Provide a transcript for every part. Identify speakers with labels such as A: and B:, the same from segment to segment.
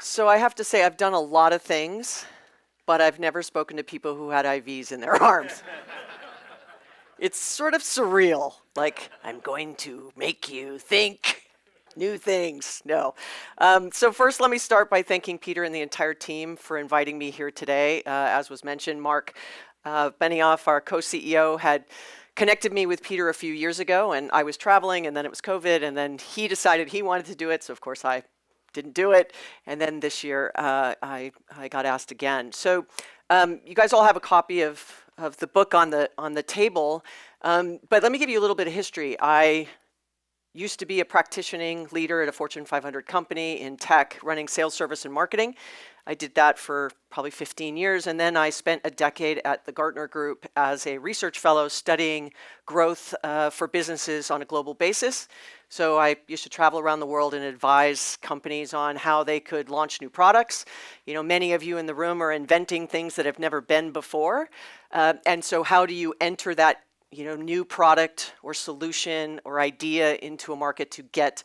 A: So I have to say I've done a lot of things, but I've never spoken to people who had IVs in their arms. It's sort of surreal, like, I'm going to make you think new things. No. So first, let me start by thanking Peter and the entire team for inviting me here today. As was mentioned, Mark Benioff, our co-CEO, had connected me with Peter a few years ago, and I was traveling, and then it was COVID, and then he decided he wanted to do it, so of course I didn't do it, and then this year I got asked again. So you guys all have a copy of the book on the table, but let me give you a little bit of history. I used to be a practitioning leader at a Fortune 500 company in tech, running sales, service, and marketing. I did that for probably 15 years, and then I spent a decade at the Gartner Group as a research fellow studying growth for businesses on a global basis. So I used to travel around the world and advise companies on how they could launch new products. You know, many of you in the room are inventing things that have never been before. And so how do you enter that new product or solution or idea into a market to get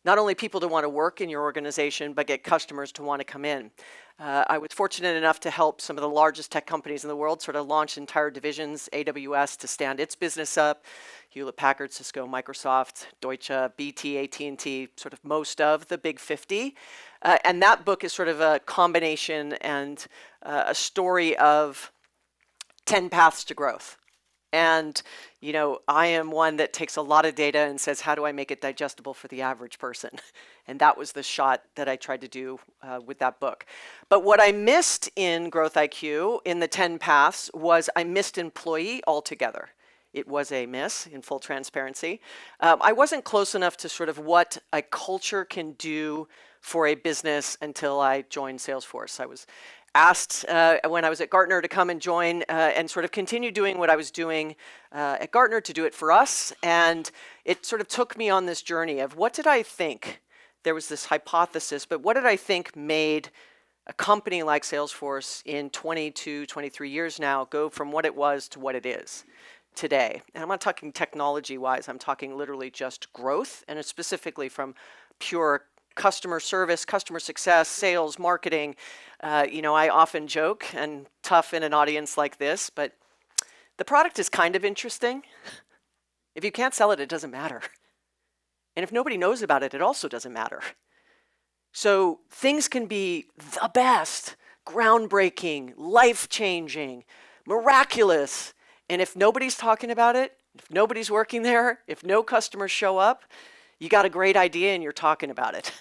A: not only people to want to work in your organization, but get customers to want to come in. I was fortunate enough to help some of the largest tech companies in the world sort of launch entire divisions, AWS to stand its business up, Hewlett-Packard, Cisco, Microsoft, Deutsche, BT, AT&T, sort of most of the big 50. And that book is sort of a combination and a story of 10 paths to growth. And, I am one that takes a lot of data and says, how do I make it digestible for the average person? And that was the shot that I tried to do with that book. But what I missed in Growth IQ, in the 10 paths, was I missed employee altogether. It was a miss, in full transparency. I wasn't close enough to sort of what a culture can do for a business until I joined Salesforce. I was asked when I was at Gartner to come and join and sort of continue doing what I was doing at Gartner, to do it for us. And it sort of took me on this journey of what did I think? There was this hypothesis, but what did I think made a company like Salesforce in 22, 23 years now go from what it was to what it is today? And I'm not talking technology-wise, I'm talking literally just growth, and it's specifically from pure customer service, customer success, sales, marketing. I often joke, and tough in an audience like this, but the product is kind of interesting. If you can't sell it, it doesn't matter. And if nobody knows about it, it also doesn't matter. So things can be the best, groundbreaking, life-changing, miraculous, and if nobody's talking about it, if nobody's working there, if no customers show up, you got a great idea and you're talking about it.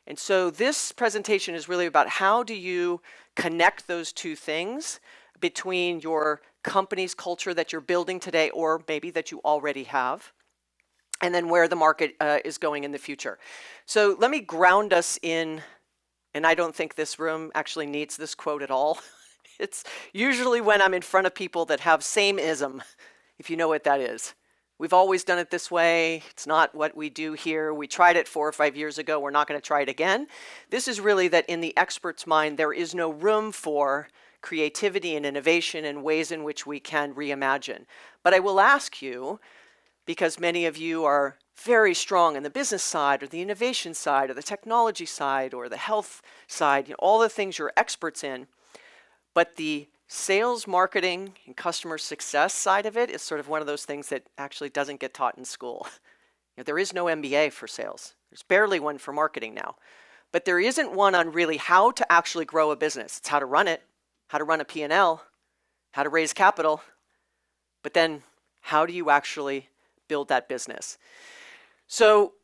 A: And so this presentation is really about how do you connect those two things between your company's culture that you're building today, or maybe that you already have, and then where the market is going in the future. So let me ground us in, and I don't think this room actually needs this quote at all. It's usually when I'm in front of people that have same-ism, if you know what that is. We've always done it this way. It's not what we do here. We tried it 4 or 5 years ago. We're not going to try it again. This is really that in the expert's mind, there is no room for creativity and innovation and ways in which we can reimagine. But I will ask you, because many of you are very strong in the business side or the innovation side or the technology side or the health side, all the things you're experts in, but the sales, marketing, and customer success side of it is sort of one of those things that actually doesn't get taught in school. There is no MBA for sales. There's barely one for marketing now. But there isn't one on really how to actually grow a business. It's how to run it, how to run a P&L, how to raise capital, but then how do you actually build that business? So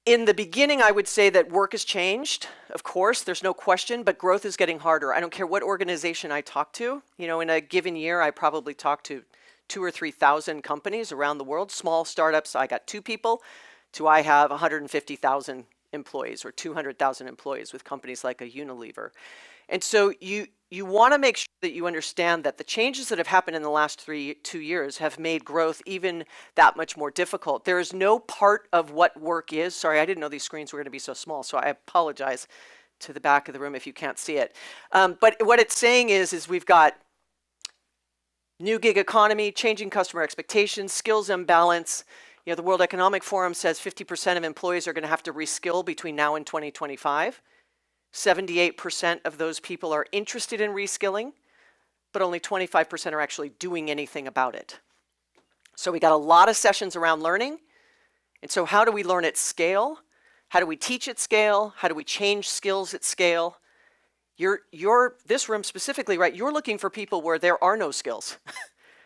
A: in the beginning, I would say that work has changed. Of course, there's no question, but growth is getting harder. I don't care what organization I talk to. In a given year, I probably talk to 2,000 or 3,000 companies around the world. Small startups, I got 2 people, to I have 150,000 employees or 200,000 employees with companies like a Unilever. And so you want to make sure that you understand that the changes that have happened in the last 2 years have made growth even that much more difficult. There is no part of what work is. Sorry, I didn't know these screens were going to be so small, so I apologize to the back of the room if you can't see it. But what it's saying is we've got new gig economy, changing customer expectations, skills imbalance. The World Economic Forum says 50% of employees are going to have to reskill between now and 2025. 78% of those people are interested in reskilling, but only 25% are actually doing anything about it. So we got a lot of sessions around learning. And so how do we learn at scale? How do we teach at scale? How do we change skills at scale? This room specifically, right, you're looking for people where there are no skills.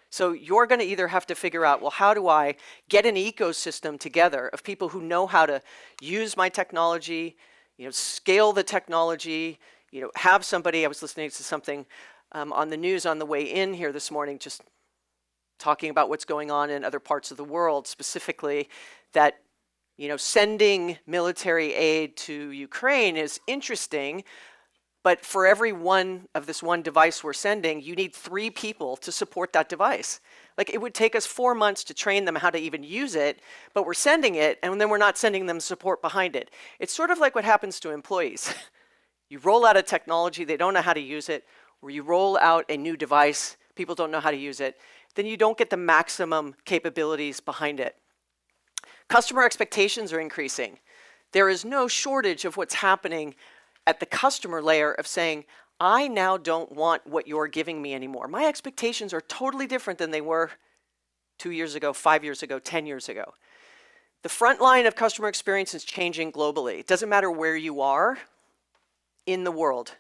A: So you're going to either have to figure out, well, how do I get an ecosystem together of people who know how to use my technology, scale the technology, have somebody. I was listening to something on the news on the way in here this morning, just talking about what's going on in other parts of the world, specifically that, sending military aid to Ukraine is interesting, but for every one of this one device we're sending, you need 3 people to support that device. Like, it would take us 4 months to train them how to even use it, but we're sending it, and then we're not sending them support behind it. It's sort of like what happens to employees. You roll out a technology, they don't know how to use it, or you roll out a new device, people don't know how to use it, then you don't get the maximum capabilities behind it. Customer expectations are increasing. There is no shortage of what's happening at the customer layer of saying, I now don't want what you're giving me anymore. My expectations are totally different than they were 2 years ago, 5 years ago, 10 years ago. The front line of customer experience is changing globally. It doesn't matter where you are in the world.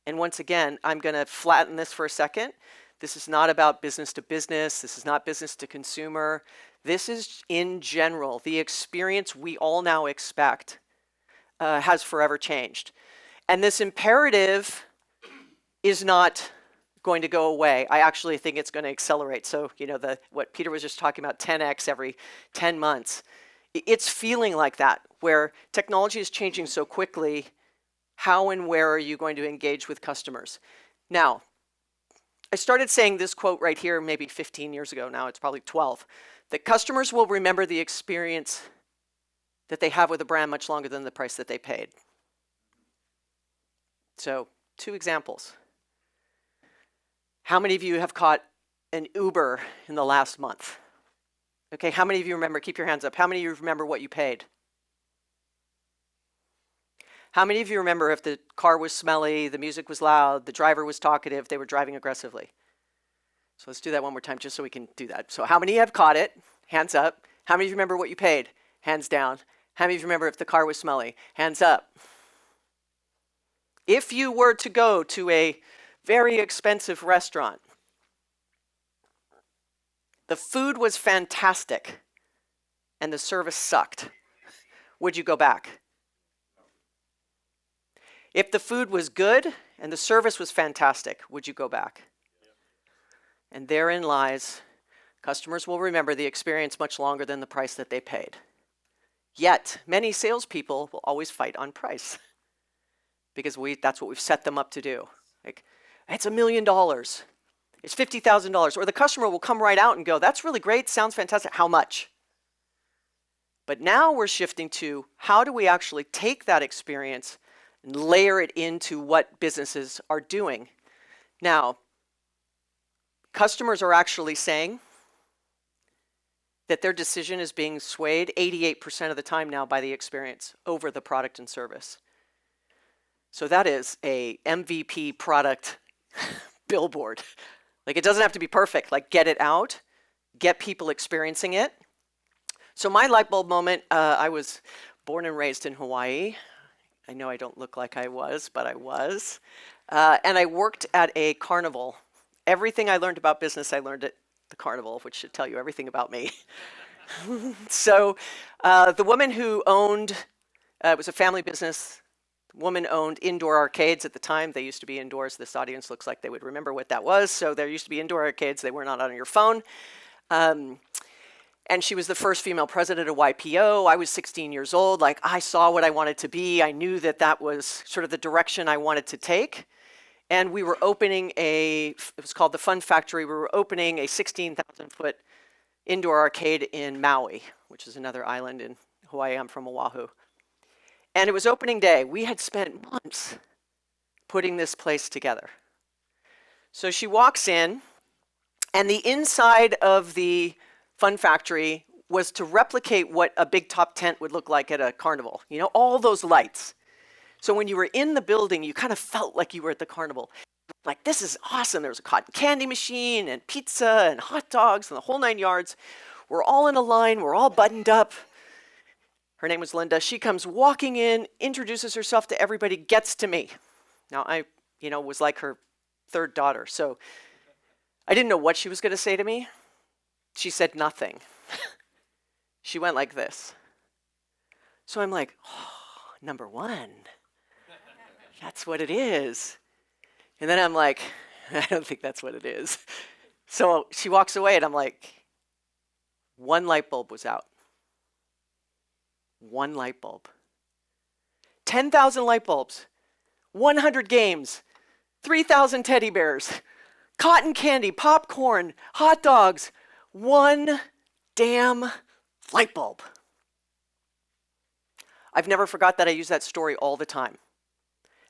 A: And once again, I'm going to flatten this for a second. This is not about business to business. This is not business to consumer. This is, in general, the experience we all now expect has forever changed. And this imperative is not going to go away. I actually think it's going to accelerate. So, what Peter was just talking about, 10x every 10 months. It's feeling like that, where technology is changing so quickly. How and where are you going to engage with customers? Now, I started saying this quote right here maybe 15 years ago. Now it's probably 12. That customers will remember the experience that they have with a brand much longer than the price that they paid. So, 2 examples. How many of you have caught an Uber in the last month? Okay, how many of you remember? Keep your hands up. How many of you remember what you paid? How many of you remember if the car was smelly, the music was loud, the driver was talkative, they were driving aggressively? So let's do that one more time just so we can do that. So how many have caught it? Hands up. How many of you remember what you paid? Hands down. How many of you remember if the car was smelly? Hands up. If you were to go to a very expensive restaurant, the food was fantastic, and the service sucked, would you go back? If the food was good and the service was fantastic, would you go back? And therein lies, customers will remember the experience much longer than the price that they paid. Yet, many salespeople will always fight on price because that's what we've set them up to do. Like, it's $1 million. It's $50,000. Or the customer will come right out and go, that's really great, sounds fantastic, how much? But now we're shifting to, how do we actually take that experience and layer it into what businesses are doing? Now, customers are actually saying that their decision is being swayed 88% of the time now by the experience over the product and service. So that is a MVP product billboard. Like, it doesn't have to be perfect. Like, get it out, get people experiencing it. So my light bulb moment, I was born and raised in Hawaii. I know I don't look like I was, but I was. And I worked at a carnival. Everything I learned about business, I learned at the carnival, which should tell you everything about me. So the woman who owned, it was a family business. The woman owned indoor arcades at the time. They used to be indoors. This audience looks like they would remember what that was. So there used to be indoor arcades. They were not on your phone. And she was the first female president of YPO. I was 16 years old. Like, I saw what I wanted to be. I knew that that was sort of the direction I wanted to take. And we were opening it was called the Fun Factory. We were opening a 16,000-foot indoor arcade in Maui, which is another island in Hawaii. I'm from Oahu. And it was opening day. We had spent months putting this place together. So she walks in, and the inside of the Fun Factory was to replicate what a big top tent would look like at a carnival. You know, all those lights. So when you were in the building, you kind of felt like you were at the carnival. Like, this is awesome. There was a cotton candy machine and pizza and hot dogs and the whole 9 yards. We're all in a line. We're all buttoned up. Her name was Linda. She comes walking in, introduces herself to everybody, gets to me. Now, I, was like her third daughter. So I didn't know what she was going to say to me. She said nothing. She went like this. So I'm like, oh, number one. That's what it is. And then I'm like, I don't think that's what it is. So she walks away and I'm like, one light bulb was out. One light bulb. 10,000 light bulbs, 100 games, 3,000 teddy bears, cotton candy, popcorn, hot dogs, one damn light bulb. I've never forgot that. I use that story all the time.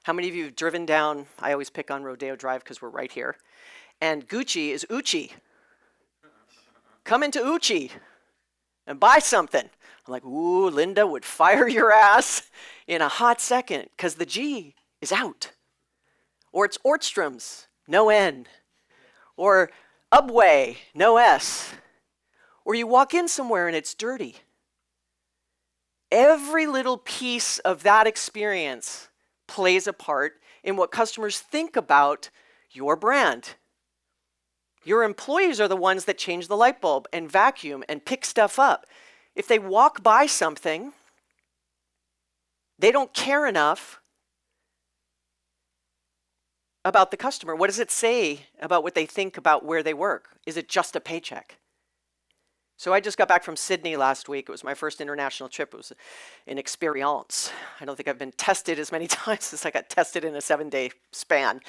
A: How many of you have driven down, I always pick on Rodeo Drive because we're right here, and Gucci is Uchi. Come into Uchi and buy something. I'm like, ooh, Linda would fire your ass in a hot second because the G is out. Or it's Ortstrom's, no N. Or Ubway, no S. Or you walk in somewhere and it's dirty. Every little piece of that experience plays a part in what customers think about your brand. Your employees are the ones that change the light bulb and vacuum and pick stuff up. If they walk by something, they don't care enough about the customer. What does it say about what they think about where they work? Is it just a paycheck? So I just got back from Sydney last week. It was my first international trip. It was an experience. I don't think I've been tested as many times as I got tested in a 7-day span.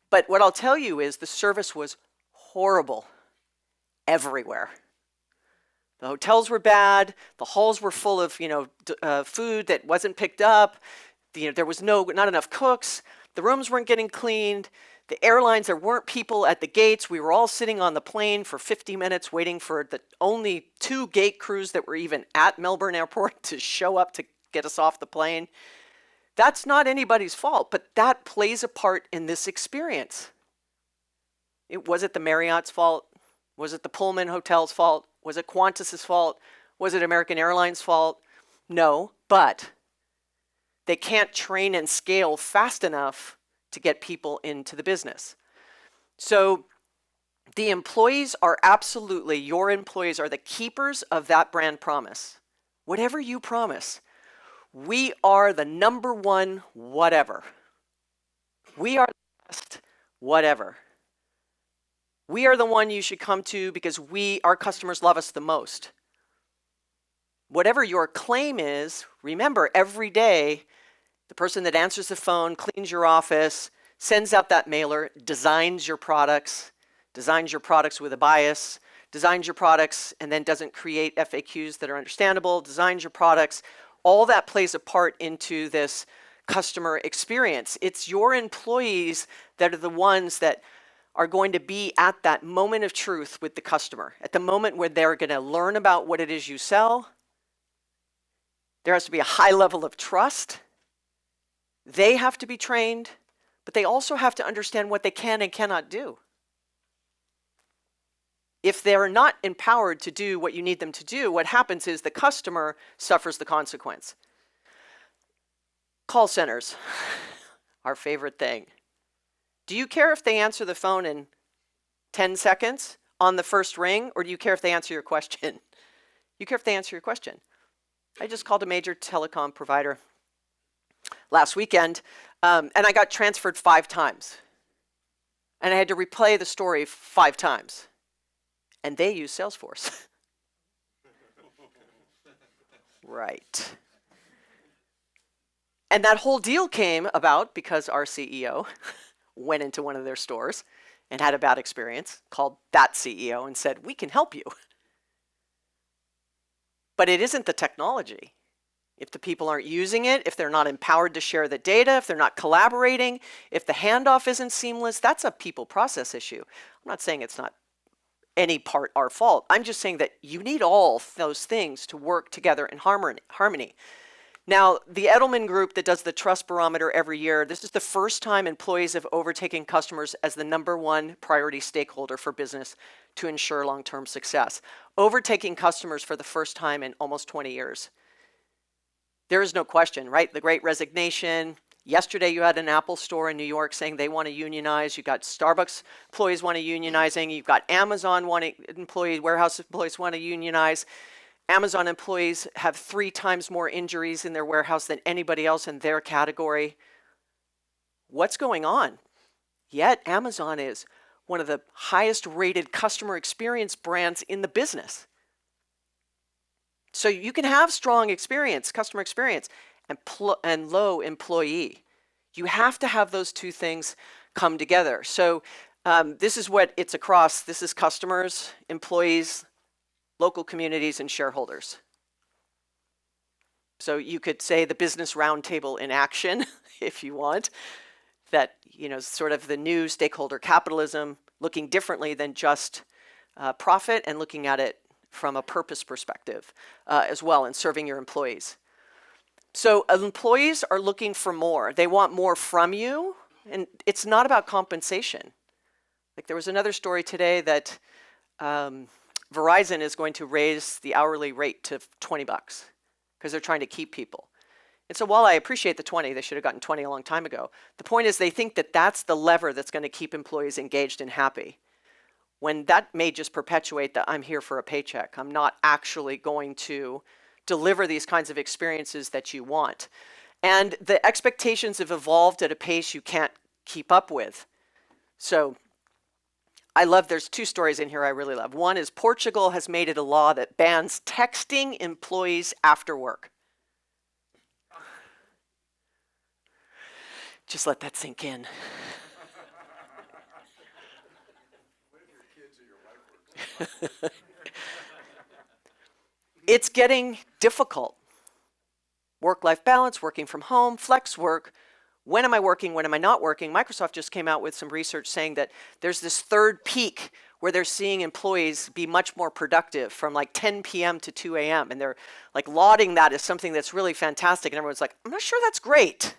A: But what I'll tell you is the service was horrible everywhere. The hotels were bad. The halls were full of, food that wasn't picked up. There was not enough cooks. The rooms weren't getting cleaned. The airlines, there weren't people at the gates. We were all sitting on the plane for 50 minutes waiting for the only 2 gate crews that were even at Melbourne Airport to show up to get us off the plane. That's not anybody's fault, but that plays a part in this experience. Was it the Marriott's fault? Was it the Pullman Hotel's fault? Was it Qantas's fault? Was it American Airlines' fault? No, but they can't train and scale fast enough to get people into the business. So the employees are absolutely, your employees are the keepers of that brand promise. Whatever you promise, we are the number one whatever. We are the best whatever. We are the one you should come to because our customers love us the most. Whatever your claim is, remember every day, the person that answers the phone, cleans your office, sends out that mailer, designs your products with a bias, designs your products and then doesn't create FAQs that are understandable, designs your products. All that plays a part into this customer experience. It's your employees that are the ones that are going to be at that moment of truth with the customer, at the moment where they're going to learn about what it is you sell. There has to be a high level of trust. They have to be trained, but they also have to understand what they can and cannot do. If they're not empowered to do what you need them to do, what happens is the customer suffers the consequence. Call centers, our favorite thing. Do you care if they answer the phone in 10 seconds on the first ring, or do you care if they answer your question? You care if they answer your question. I just called a major telecom provider last weekend, and I got transferred 5 times. And I had to replay the story 5 times. And they use Salesforce. Right. And that whole deal came about because our CEO went into one of their stores and had a bad experience, called that CEO and said, we can help you. But it isn't the technology. If the people aren't using it, if they're not empowered to share the data, if they're not collaborating, if the handoff isn't seamless, that's a people process issue. I'm not saying it's not any part our fault. I'm just saying that you need all those things to work together in harmony. Now, the Edelman Group that does the trust barometer every year, this is the first time employees have overtaken customers as the #1 priority stakeholder for business to ensure long-term success. Overtaking customers for the first time in almost 20 years. There is no question, right? The Great Resignation. Yesterday, you had an Apple store in New York saying they want to unionize. You've got Starbucks employees want to unionizing. You've got Amazon warehouse employees want to unionize. Amazon employees have 3 times more injuries in their warehouse than anybody else in their category. What's going on? Yet Amazon is one of the highest rated customer experience brands in the business. So you can have strong experience, customer experience, and low employee. You have to have those two things come together. So this is what it's across. This is customers, employees, local communities, and shareholders. So you could say the business roundtable in action, if you want, that, you know, sort of the new stakeholder capitalism, looking differently than just profit and looking at it from a purpose perspective as well, and serving your employees. So employees are looking for more. They want more from you, and it's not about compensation. Like there was another story today that Verizon is going to raise the hourly rate to $20 because they're trying to keep people. And so while I appreciate the 20, they should have gotten 20 a long time ago. The point is they think that that's the lever that's going to keep employees engaged and happy, when that may just perpetuate that I'm here for a paycheck. I'm not actually going to deliver these kinds of experiences that you want. And the expectations have evolved at a pace you can't keep up with. So there's 2 stories in here I really love. One is Portugal has made it a law that bans texting employees after work. Just let that sink in. It's getting difficult. Work-life balance, working from home, flex work. When am I working? When am I not working? Microsoft just came out with some research saying that there's this third peak where they're seeing employees be much more productive from like 10 p.m. to 2 a.m. And they're like lauding that as something that's really fantastic. And everyone's like, I'm not sure that's great.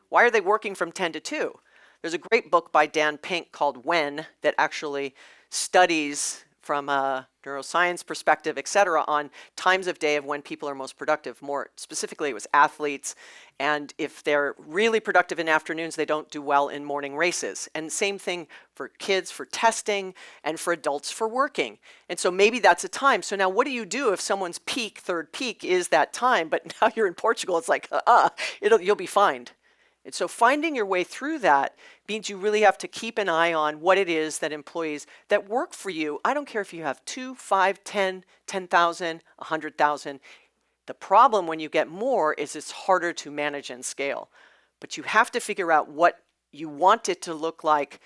A: Why are they working from 10 to 2? There's a great book by Dan Pink called When that actually studies from a neuroscience perspective, et cetera, on times of day of when people are most productive. More specifically, it was athletes. And if they're really productive in afternoons, they don't do well in morning races. And same thing for kids, for testing, and for adults for working. And so maybe that's a time. So now what do you do if someone's peak, third peak, is that time, but now you're in Portugal, it's like, you'll be fined. And so finding your way through that means you really have to keep an eye on what it is that employees that work for you, I don't care if you have 2, 5, 10, 10,000, 100,000. The problem when you get more is it's harder to manage and scale. But you have to figure out what you want it to look like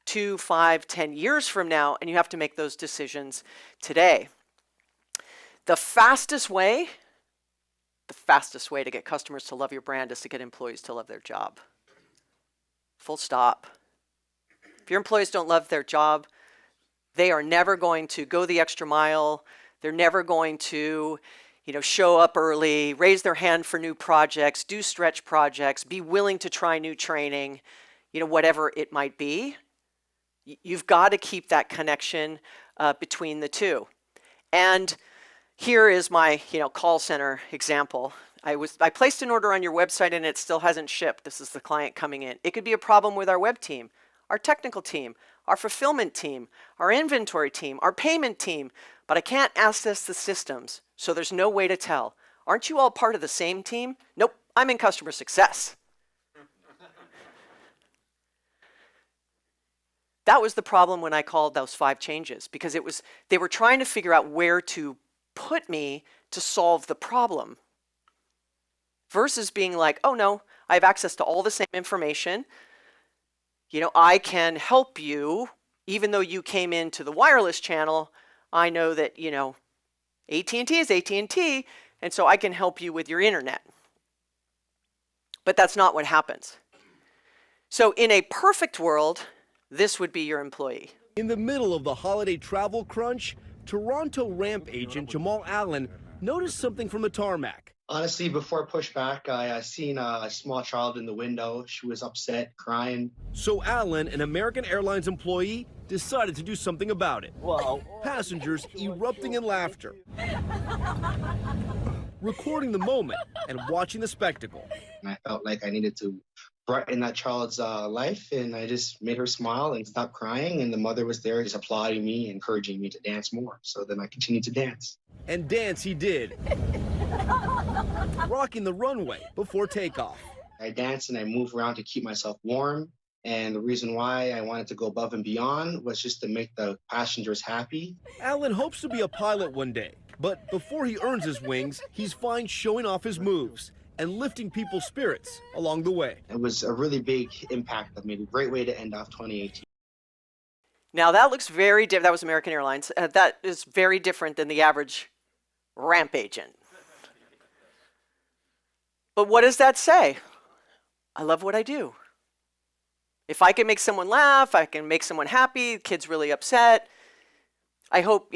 A: 2, 5, 10 years from now, and you have to make those decisions today. The fastest way to get customers to love your brand is to get employees to love their job. Full stop. If your employees don't love their job, they are never going to go the extra mile. They're never going to, show up early, raise their hand for new projects, do stretch projects, be willing to try new training, whatever it might be. You've got to keep that connection between the two. And here is my, call center example. I placed an order on your website and it still hasn't shipped. This is the client coming in. It could be a problem with our web team, our technical team, our fulfillment team, our inventory team, our payment team, but I can't access the systems, so there's no way to tell. Aren't you all part of the same team? Nope, I'm in customer success. That was the problem when I called those 5 changes, because they were trying to figure out where to put me to solve the problem, versus being like, oh no, I have access to all the same information. I can help you, even though you came into the wireless channel. I know that, AT&T is AT&T, and so I can help you with your internet. But that's not what happens. So in a perfect world, this would be your employee.
B: In the middle of the holiday travel crunch, Toronto ramp agent Jamal Allen noticed something from the tarmac.
C: Honestly, before I pushed back, I seen a small child in the window. She was upset, crying.
B: So Alan, an American Airlines employee, decided to do something about it. Wow. Passengers erupting in laughter, recording the moment and watching the spectacle.
C: And I felt like I needed to brighten that child's life, and I just made her smile and stop crying, and the mother was there just applauding me, encouraging me to dance more. So then I continued to dance.
B: And dance he did, rocking the runway before takeoff.
C: I danced and I moved around to keep myself warm. And the reason why I wanted to go above and beyond was just to make the passengers happy.
B: Alan hopes to be a pilot one day, but before he earns his wings, he's fine showing off his moves and lifting people's spirits along the way.
C: It was a really big impact that made a great way to end off 2018.
A: Now that looks very different. That was American Airlines. That is very different than the average ramp agent. But what does that say? I love what I do. If I can make someone laugh, I can make someone happy, the kid's really upset. I hope,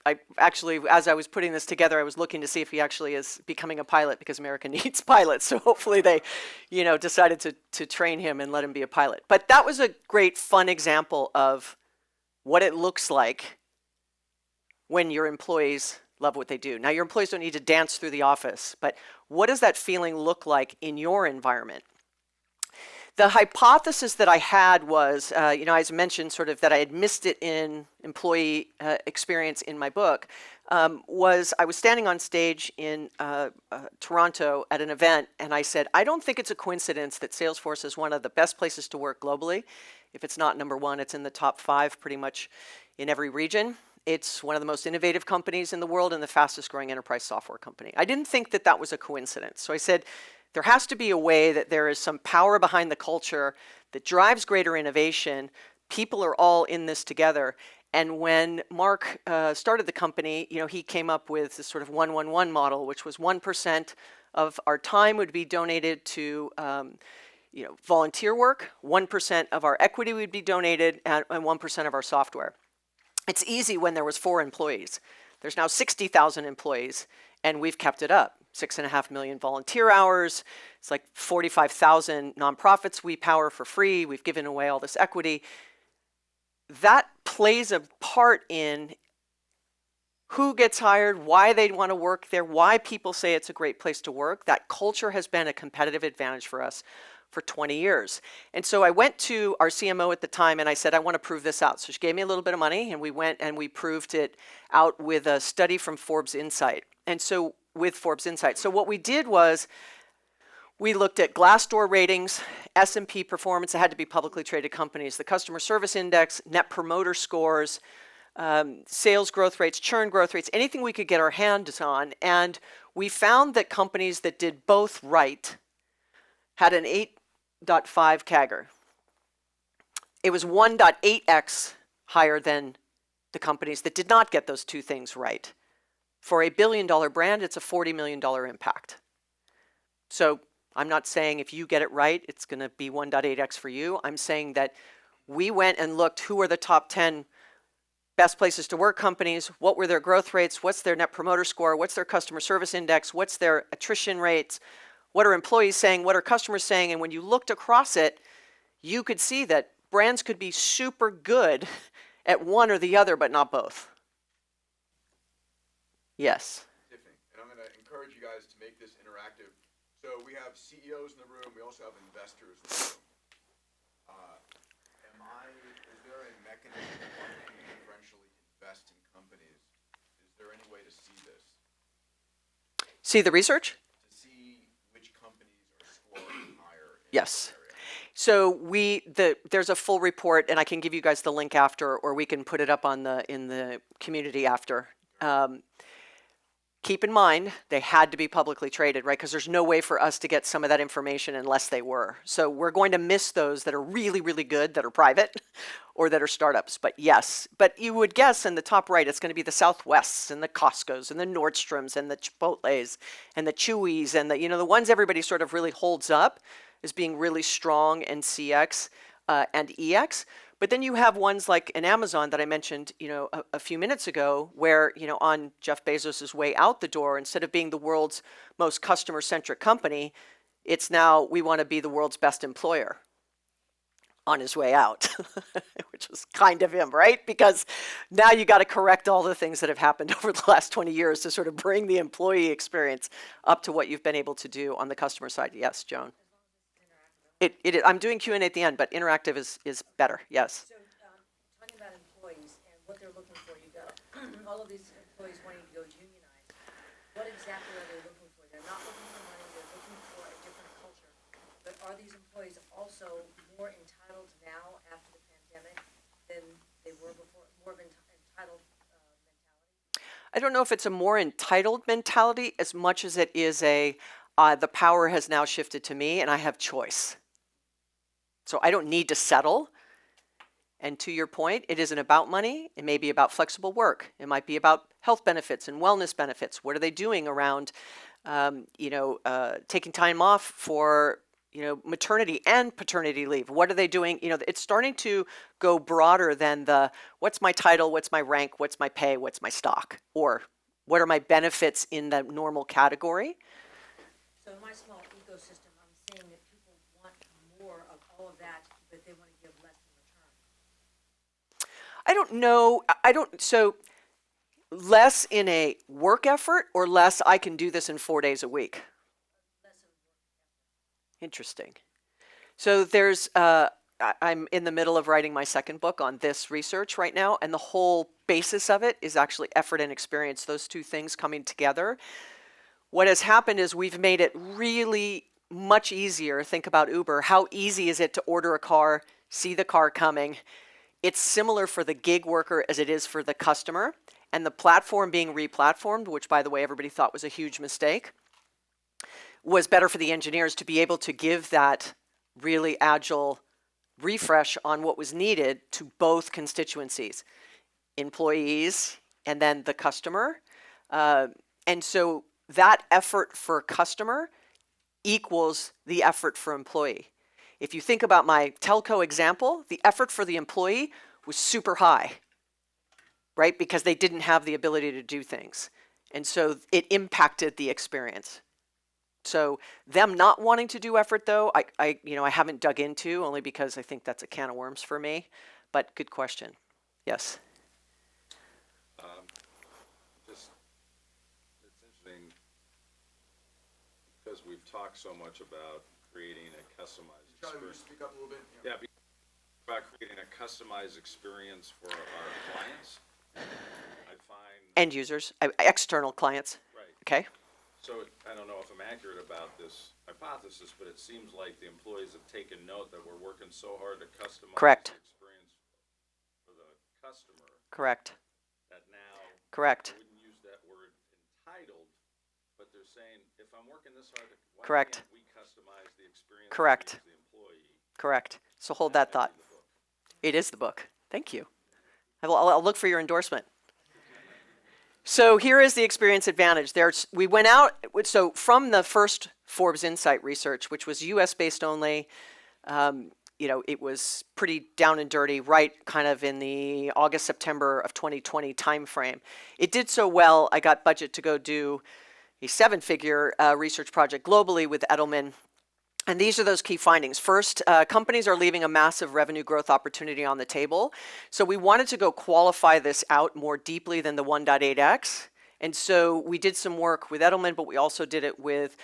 A: I actually, as I was putting this together, I was looking to see if he actually is becoming a pilot because America needs pilots. So hopefully they, decided to train him and let him be a pilot. But that was a great, fun example of what it looks like when your employees love what they do. Now, your employees don't need to dance through the office, but what does that feeling look like in your environment? The hypothesis that I had was, as I mentioned, sort of that I had missed it in employee experience in my book, was I was standing on stage in Toronto at an event, and I said, I don't think it's a coincidence that Salesforce is one of the best places to work globally. If it's not number one, it's in the top 5 pretty much in every region. It's one of the most innovative companies in the world and the fastest growing enterprise software company. I didn't think that that was a coincidence. So I said, there has to be a way that there is some power behind the culture that drives greater innovation. People are all in this together. And when Mark started the company, he came up with this sort of 1-1-1 model, which was 1% of our time would be donated to volunteer work, 1% of our equity would be donated, and 1% of our software. It's easy when there was 4 employees. There's now 60,000 employees, and we've kept it up. 6.5 million volunteer hours. It's like 45,000 nonprofits we power for free. We've given away all this equity. That plays a part in who gets hired, why they want to work there, why people say it's a great place to work. That culture has been a competitive advantage for us for 20 years. And so I went to our CMO at the time and I said, I want to prove this out. So she gave me a little bit of money and we went and we proved it out with a study from Forbes Insight. And so with Forbes Insight. So what we did was we looked at Glassdoor ratings, S&P performance. It had to be publicly traded companies, the customer service index, net promoter scores, sales growth rates, churn growth rates, anything we could get our hands on. And we found that companies that did both right had an 8.5 CAGR. It was 1.8x higher than the companies that did not get those 2 things right. For a $1 billion brand, it's a $40 million impact. So I'm not saying if you get it right, it's going to be 1.8x for you. I'm saying that we went and looked who are the top 10 best places to work companies, what were their growth rates, what's their net promoter score, what's their customer service index, what's their attrition rates, what are employees saying, what are customers saying, and when you looked across it, you could see that brands could be super good at one or the other, but not both. Yes.
D: Tiffany, and I'm going to encourage you guys to make this interactive. So we have CEOs in the room. We also have investors in the room. Is there a mechanism for one to differentially invest in companies? Is there any way to see this?
A: See the research?
D: To see which companies are scoring higher?
A: Yes. So there's a full report, and I can give you guys the link after, or we can put it up in the community after. Keep in mind, they had to be publicly traded, right? Because there's no way for us to get some of that information unless they were. So we're going to miss those that are really, really good, that are private, or that are startups. But yes, but you would guess in the top right, it's going to be the Southwests and the Costcos and the Nordstroms and the Chipotles and the Chewies and the ones everybody sort of really holds up as being really strong in CX and EX. But then you have ones like an Amazon that I mentioned, a few minutes ago, where, on Jeff Bezos's way out the door, instead of being the world's most customer-centric company, it's now we want to be the world's best employer on his way out, which was kind of him, right? Because now you got to correct all the things that have happened over the last 20 years to sort of bring the employee experience up to what you've been able to do on the customer side. Yes, Joan. I'm doing Q&A at the end, but interactive is better. Yes.
E: So, talking about employees and what they're looking for, you got all of these employees wanting to go unionize. What exactly are they looking for? They're not looking for money, they're looking for a different culture. But are these employees also more entitled now after the pandemic than they were before, more of an entitled mentality?
A: I don't know if it's a more entitled mentality as much as it is the power has now shifted to me and I have choice. So I don't need to settle. And to your point, it isn't about money. It may be about flexible work. It might be about health benefits and wellness benefits. What are they doing around, taking time off for, maternity and paternity leave? What are they doing? It's starting to go broader than what's my title, what's my rank, what's my pay, what's my stock, or what are my benefits in the normal category.
E: So in my small ecosystem, I'm seeing that people want more of all of that, but they want to give less in return.
A: I don't know. So less in a work effort or less I can do this in 4 days a week?
E: Less of work.
A: Interesting. So I'm in the middle of writing my second book on this research right now, and the whole basis of it is actually effort and experience, those two things coming together. What has happened is we've made it really much easier. Think about Uber. How easy is it to order a car, see the car coming? It's similar for the gig worker as it is for the customer. And the platform being re-platformed, which, by the way, everybody thought was a huge mistake, was better for the engineers to be able to give that really agile refresh on what was needed to both constituencies, employees and then the customer. And so that effort for customer equals the effort for employee. If you think about my telco example, the effort for the employee was super high, right? Because they didn't have the ability to do things. And so it impacted the experience. So them not wanting to do effort, though, I haven't dug into, only because I think that's a can of worms for me. But good question. Yes.
D: It's interesting because we've talked so much about creating a customized
F: Charlie, would you
D: experience.
F: speak up a little bit?
D: Yeah, about creating a customized experience for our clients. I find
A: End users, external clients.
D: right.
A: Okay.
D: So I don't know if I'm accurate about this hypothesis, but it seems like the employees have taken note that we're working so hard to customize
A: Correct.
D: the experience for the customer
A: Correct.
D: that now
A: Correct.
D: I wouldn't use that word entitled, but they're saying if I'm working this hard, why
A: Correct.
D: can't we customize the experience
A: Correct.
D: for the employee?
A: Correct. So hold that thought. It is the book. Thank you. I'll look for your endorsement. So here is the experience advantage. We went out, so from the first Forbes Insight research, which was US-based only, it was pretty down and dirty, right kind of in the August, September of 2020 timeframe. It did so well, I got budget to go do a 7-figure research project globally with Edelman. And these are those key findings. First, companies are leaving a massive revenue growth opportunity on the table. So we wanted to go qualify this out more deeply than the 1.8x. And so we did some work with Edelman, but we also did it with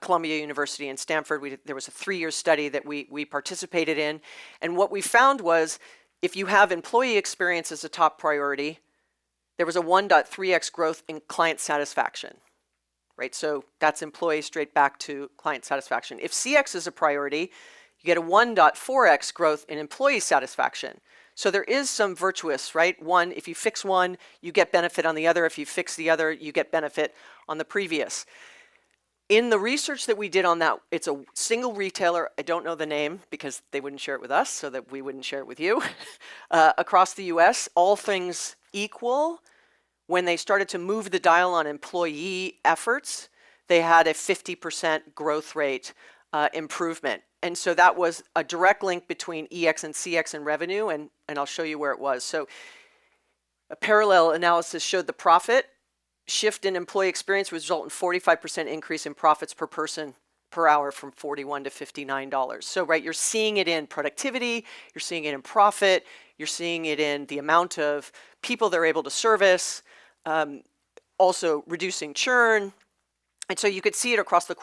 A: Columbia University and Stanford. There was a 3-year study that we participated in. And what we found was if you have employee experience as a top priority, there was a 1.3x growth in client satisfaction. Right, so that's employee straight back to client satisfaction. If CX is a priority, you get a 1.4x growth in employee satisfaction. So there is some virtuous, right? One, if you fix one, you get benefit on the other. If you fix the other, you get benefit on the previous. In the research that we did on that, it's a single retailer. I don't know the name because they wouldn't share it with us, so that we wouldn't share it with you. Across the US, all things equal, when they started to move the dial on employee efforts, they had a 50% growth rate improvement And so that was a direct link between EX and CX in revenue, and I'll show you where it was. So a parallel analysis showed the profit shift in employee experience result in 45% increase in profits per person per hour from $41 to $59. So, right, you're seeing it in productivity, you're seeing it in profit, you're seeing it in the amount of people they're able to service, also reducing churn. And so you could see it across the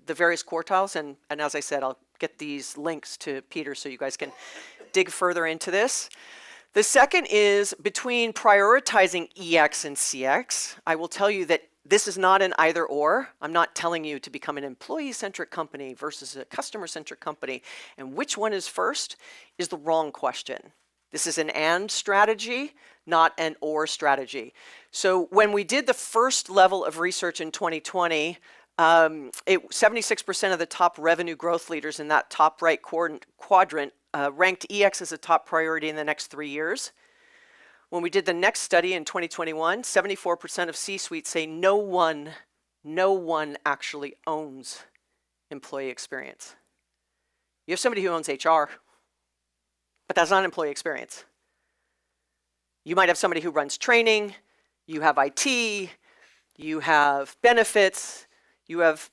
A: various quartiles. And as I said, I'll get these links to Peter so you guys can dig further into this. The second is between prioritizing EX and CX. I will tell you that this is not an either or. I'm not telling you to become an employee-centric company versus a customer-centric company. And which one is first is the wrong question. This is an and strategy, not an or strategy. So when we did the first level of research in 2020, 76% of the top revenue growth leaders in that top right quadrant ranked EX as a top priority in the next 3 years. When we did the next study in 2021, 74% of C-suite say no one actually owns employee experience. You have somebody who owns HR, but that's not employee experience. You might have somebody who runs training, you have IT, you have benefits, you have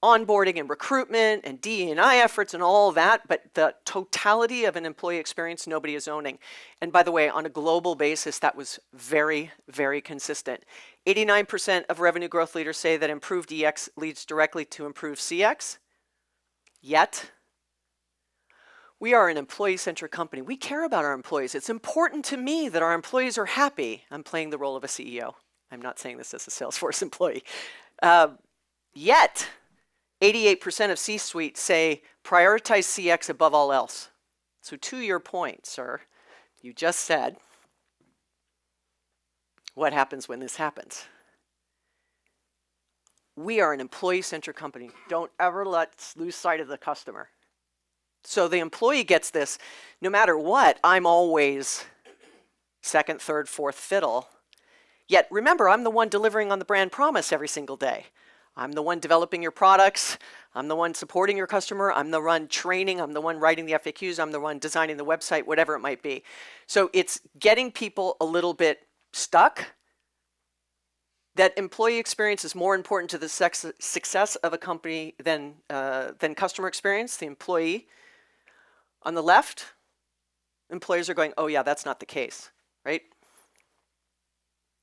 A: onboarding and recruitment and D&I efforts and all that, but the totality of an employee experience, nobody is owning. And by the way, on a global basis, that was very, very consistent. 89% of revenue growth leaders say that improved EX leads directly to improved CX. Yet, we are an employee-centric company. We care about our employees. It's important to me that our employees are happy. I'm playing the role of a CEO. I'm not saying this as a Salesforce employee. Yet, 88% of C-suite say prioritize CX above all else. So to your point, sir, you just said, what happens when this happens? We are an employee-centric company. Don't ever lose sight of the customer. So the employee gets this, no matter what, I'm always second, third, fourth fiddle. Yet remember, I'm the one delivering on the brand promise every single day. I'm the one developing your products. I'm the one supporting your customer. I'm the one training. I'm the one writing the FAQs. I'm the one designing the website, whatever it might be. So it's getting people a little bit stuck. That employee experience is more important to the success of a company than customer experience, the employee. On the left, employers are going, oh yeah, that's not the case, right?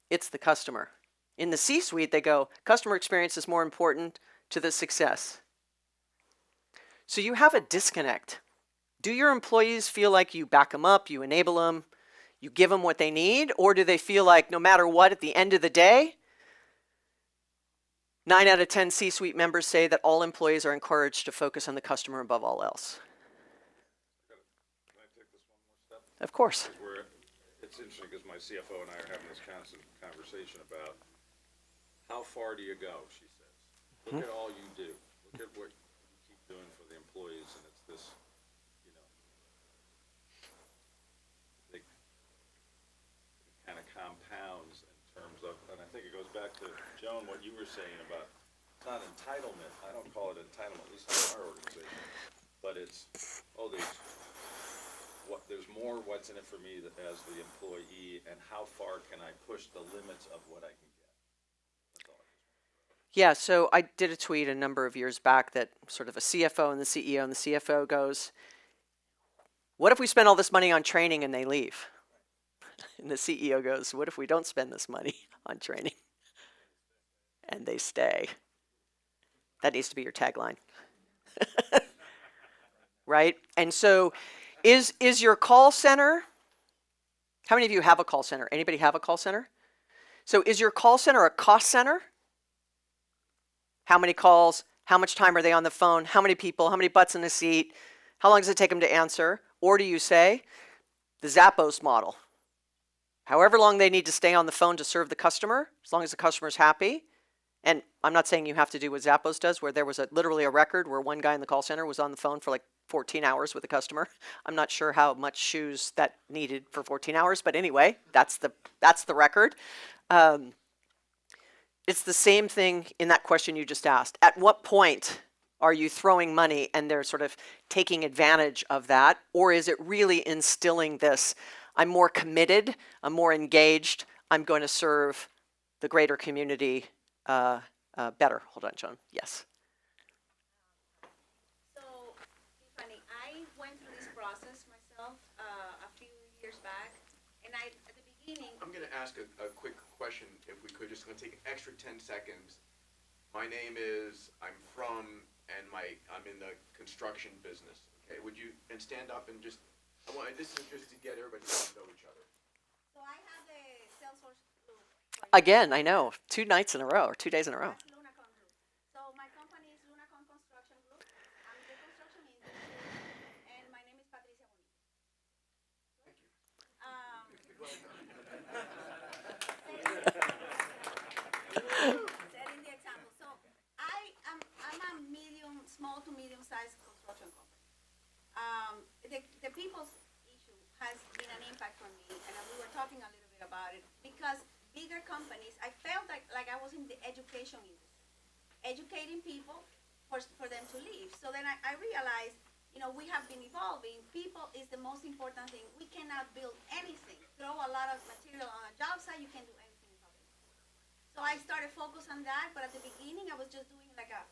A: It's the customer. In the C-suite, they go, customer experience is more important to the success. So you have a disconnect. Do your employees feel like you back them up, you enable them, you give them what they need, or do they feel like no matter what, at the end of the day, 9 out of 10 C-suite members say that all employees are encouraged to focus on the customer above all else?
D: Can I take this one more step?
A: Of course.
D: It's interesting because my CFO and I are having this constant conversation about how far do you go, she says. Look at all you do. Look at what you keep doing for the employees, and it's this, it kind of compounds in terms of, and I think it goes back to, Joan, what you were saying about, it's not entitlement. I don't call it entitlement, at least not in our organization. But it's, there's more what's in it for me as the employee, and how far can I push the limits of what I can get. That's all I just want to know.
A: Yeah, so I did a tweet a number of years back that sort of a CFO and the CEO, and the CFO goes, what if we spend all this money on training and they leave? And the CEO goes, what if we don't spend this money on training and they stay? That needs to be your tagline. Right? And so is your call center, how many of you have a call center? Anybody have a call center? So is your call center a cost center? How many calls? How much time are they on the phone? How many people? How many butts in the seat? How long does it take them to answer? Or do you say the Zappos model? However long they need to stay on the phone to serve the customer, as long as the customer's happy. And I'm not saying you have to do what Zappos does, where there was literally a record where one guy in the call center was on the phone for like 14 hours with a customer. I'm not sure how much shoes that needed for 14 hours, but anyway, that's the record. It's the same thing in that question you just asked. At what point Are you throwing money and they're sort of taking advantage of that? Or is it really instilling this, I'm more committed, I'm more engaged, I'm going to serve the greater community better? Hold on, Joan. Yes.
F: So, Tiffani, I went through this process myself a few years back, and at the beginning,
G: I'm going to ask a quick question, if we could. Just going to take an extra 10 seconds. My name is, I'm from, and I'm in the construction business. Okay, would you, and stand up and just, this is just to get everybody to know each other.
F: so I have the Salesforce group.
A: Again, I know, 2 nights in a row, or 2 days in a row.
F: That's Lunacon Group. So my company is Lunacon Construction Group. I'm in the construction industry, and my name is Patricia Bonilla.
G: Thank you.
F: Setting the example. So I'm a small to medium-sized construction company. The people's issue has been an impact on me, and we were talking a little bit about it, because bigger companies, I felt like I was in the education industry, educating people for them to leave. So then I realized, we have been evolving. People is the most important thing. We cannot build anything. Throw a lot of material on a job site, you can't do anything without it. So I started focus on that, but at the beginning I was just doing like a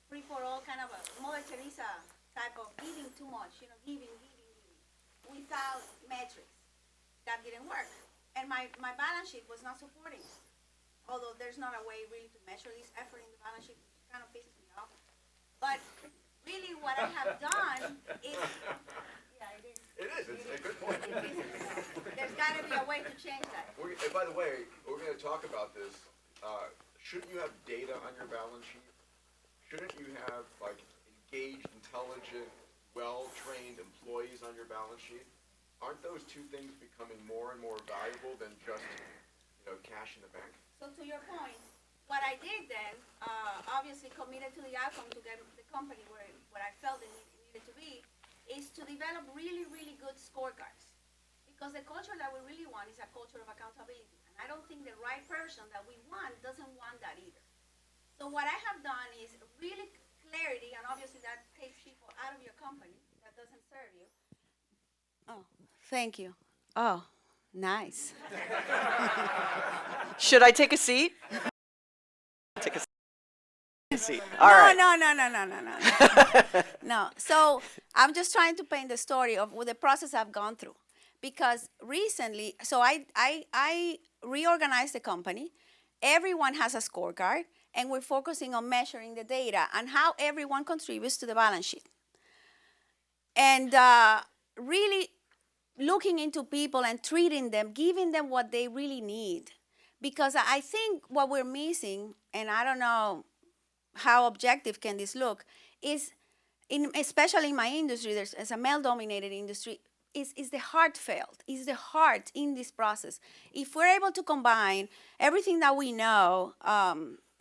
F: free-for-all kind of a Mother Teresa type of giving too much, giving, without metrics. That didn't work. And my balance sheet was not supporting it. Although there's not a way really to measure this effort in the balance sheet, which kind of pisses me off. But really what I have done is, yeah, it is.
G: It is, it's a good point.
F: There's got to be a way to change that.
G: And by the way, we're going to talk about this. Shouldn't you have data on your balance sheet? Shouldn't you have, engaged, intelligent, well-trained employees on your balance sheet? Aren't those two things becoming more and more valuable than just, cash in the bank?
F: So to your point, what I did then, obviously committed to the outcome to get the company where I felt it needed to be, is to develop really, really good scorecards. Because the culture that we really want is a culture of accountability. And I don't think the right person that we want doesn't want that either. So what I have done is really clarity, and obviously that takes people out of your company that doesn't serve you. Oh, thank you. Oh, nice.
A: Should I take a seat? Take a seat. All right.
F: No. No. So I'm just trying to paint the story of the process I've gone through. Because recently, so I reorganized the company. Everyone has a scorecard, and we're focusing on measuring the data and how everyone contributes to the balance sheet. And really looking into people and treating them, giving them what they really need. Because I think what we're missing, and I don't know how objective can this look, is, especially in my industry, it's a male-dominated industry, is the heartfelt, is the heart in this process. If we're able to combine everything that we know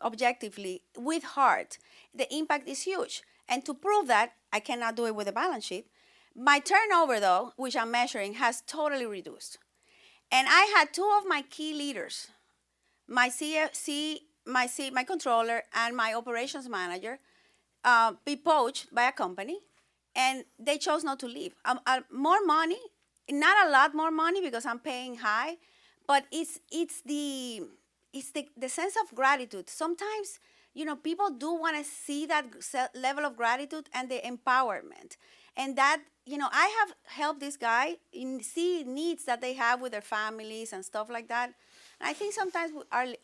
F: objectively with heart, the impact is huge. And to prove that, I cannot do it with a balance sheet. My turnover, though, which I'm measuring, has totally reduced. And I had 2 of my key leaders, my my controller and my operations manager, be poached by a company, and they chose not to leave. More money, not a lot more money because I'm paying high, but it's the sense of gratitude. Sometimes, people do want to see that level of gratitude and the empowerment. And that, I have helped this guy see needs that they have with their families and stuff like that. And I think sometimes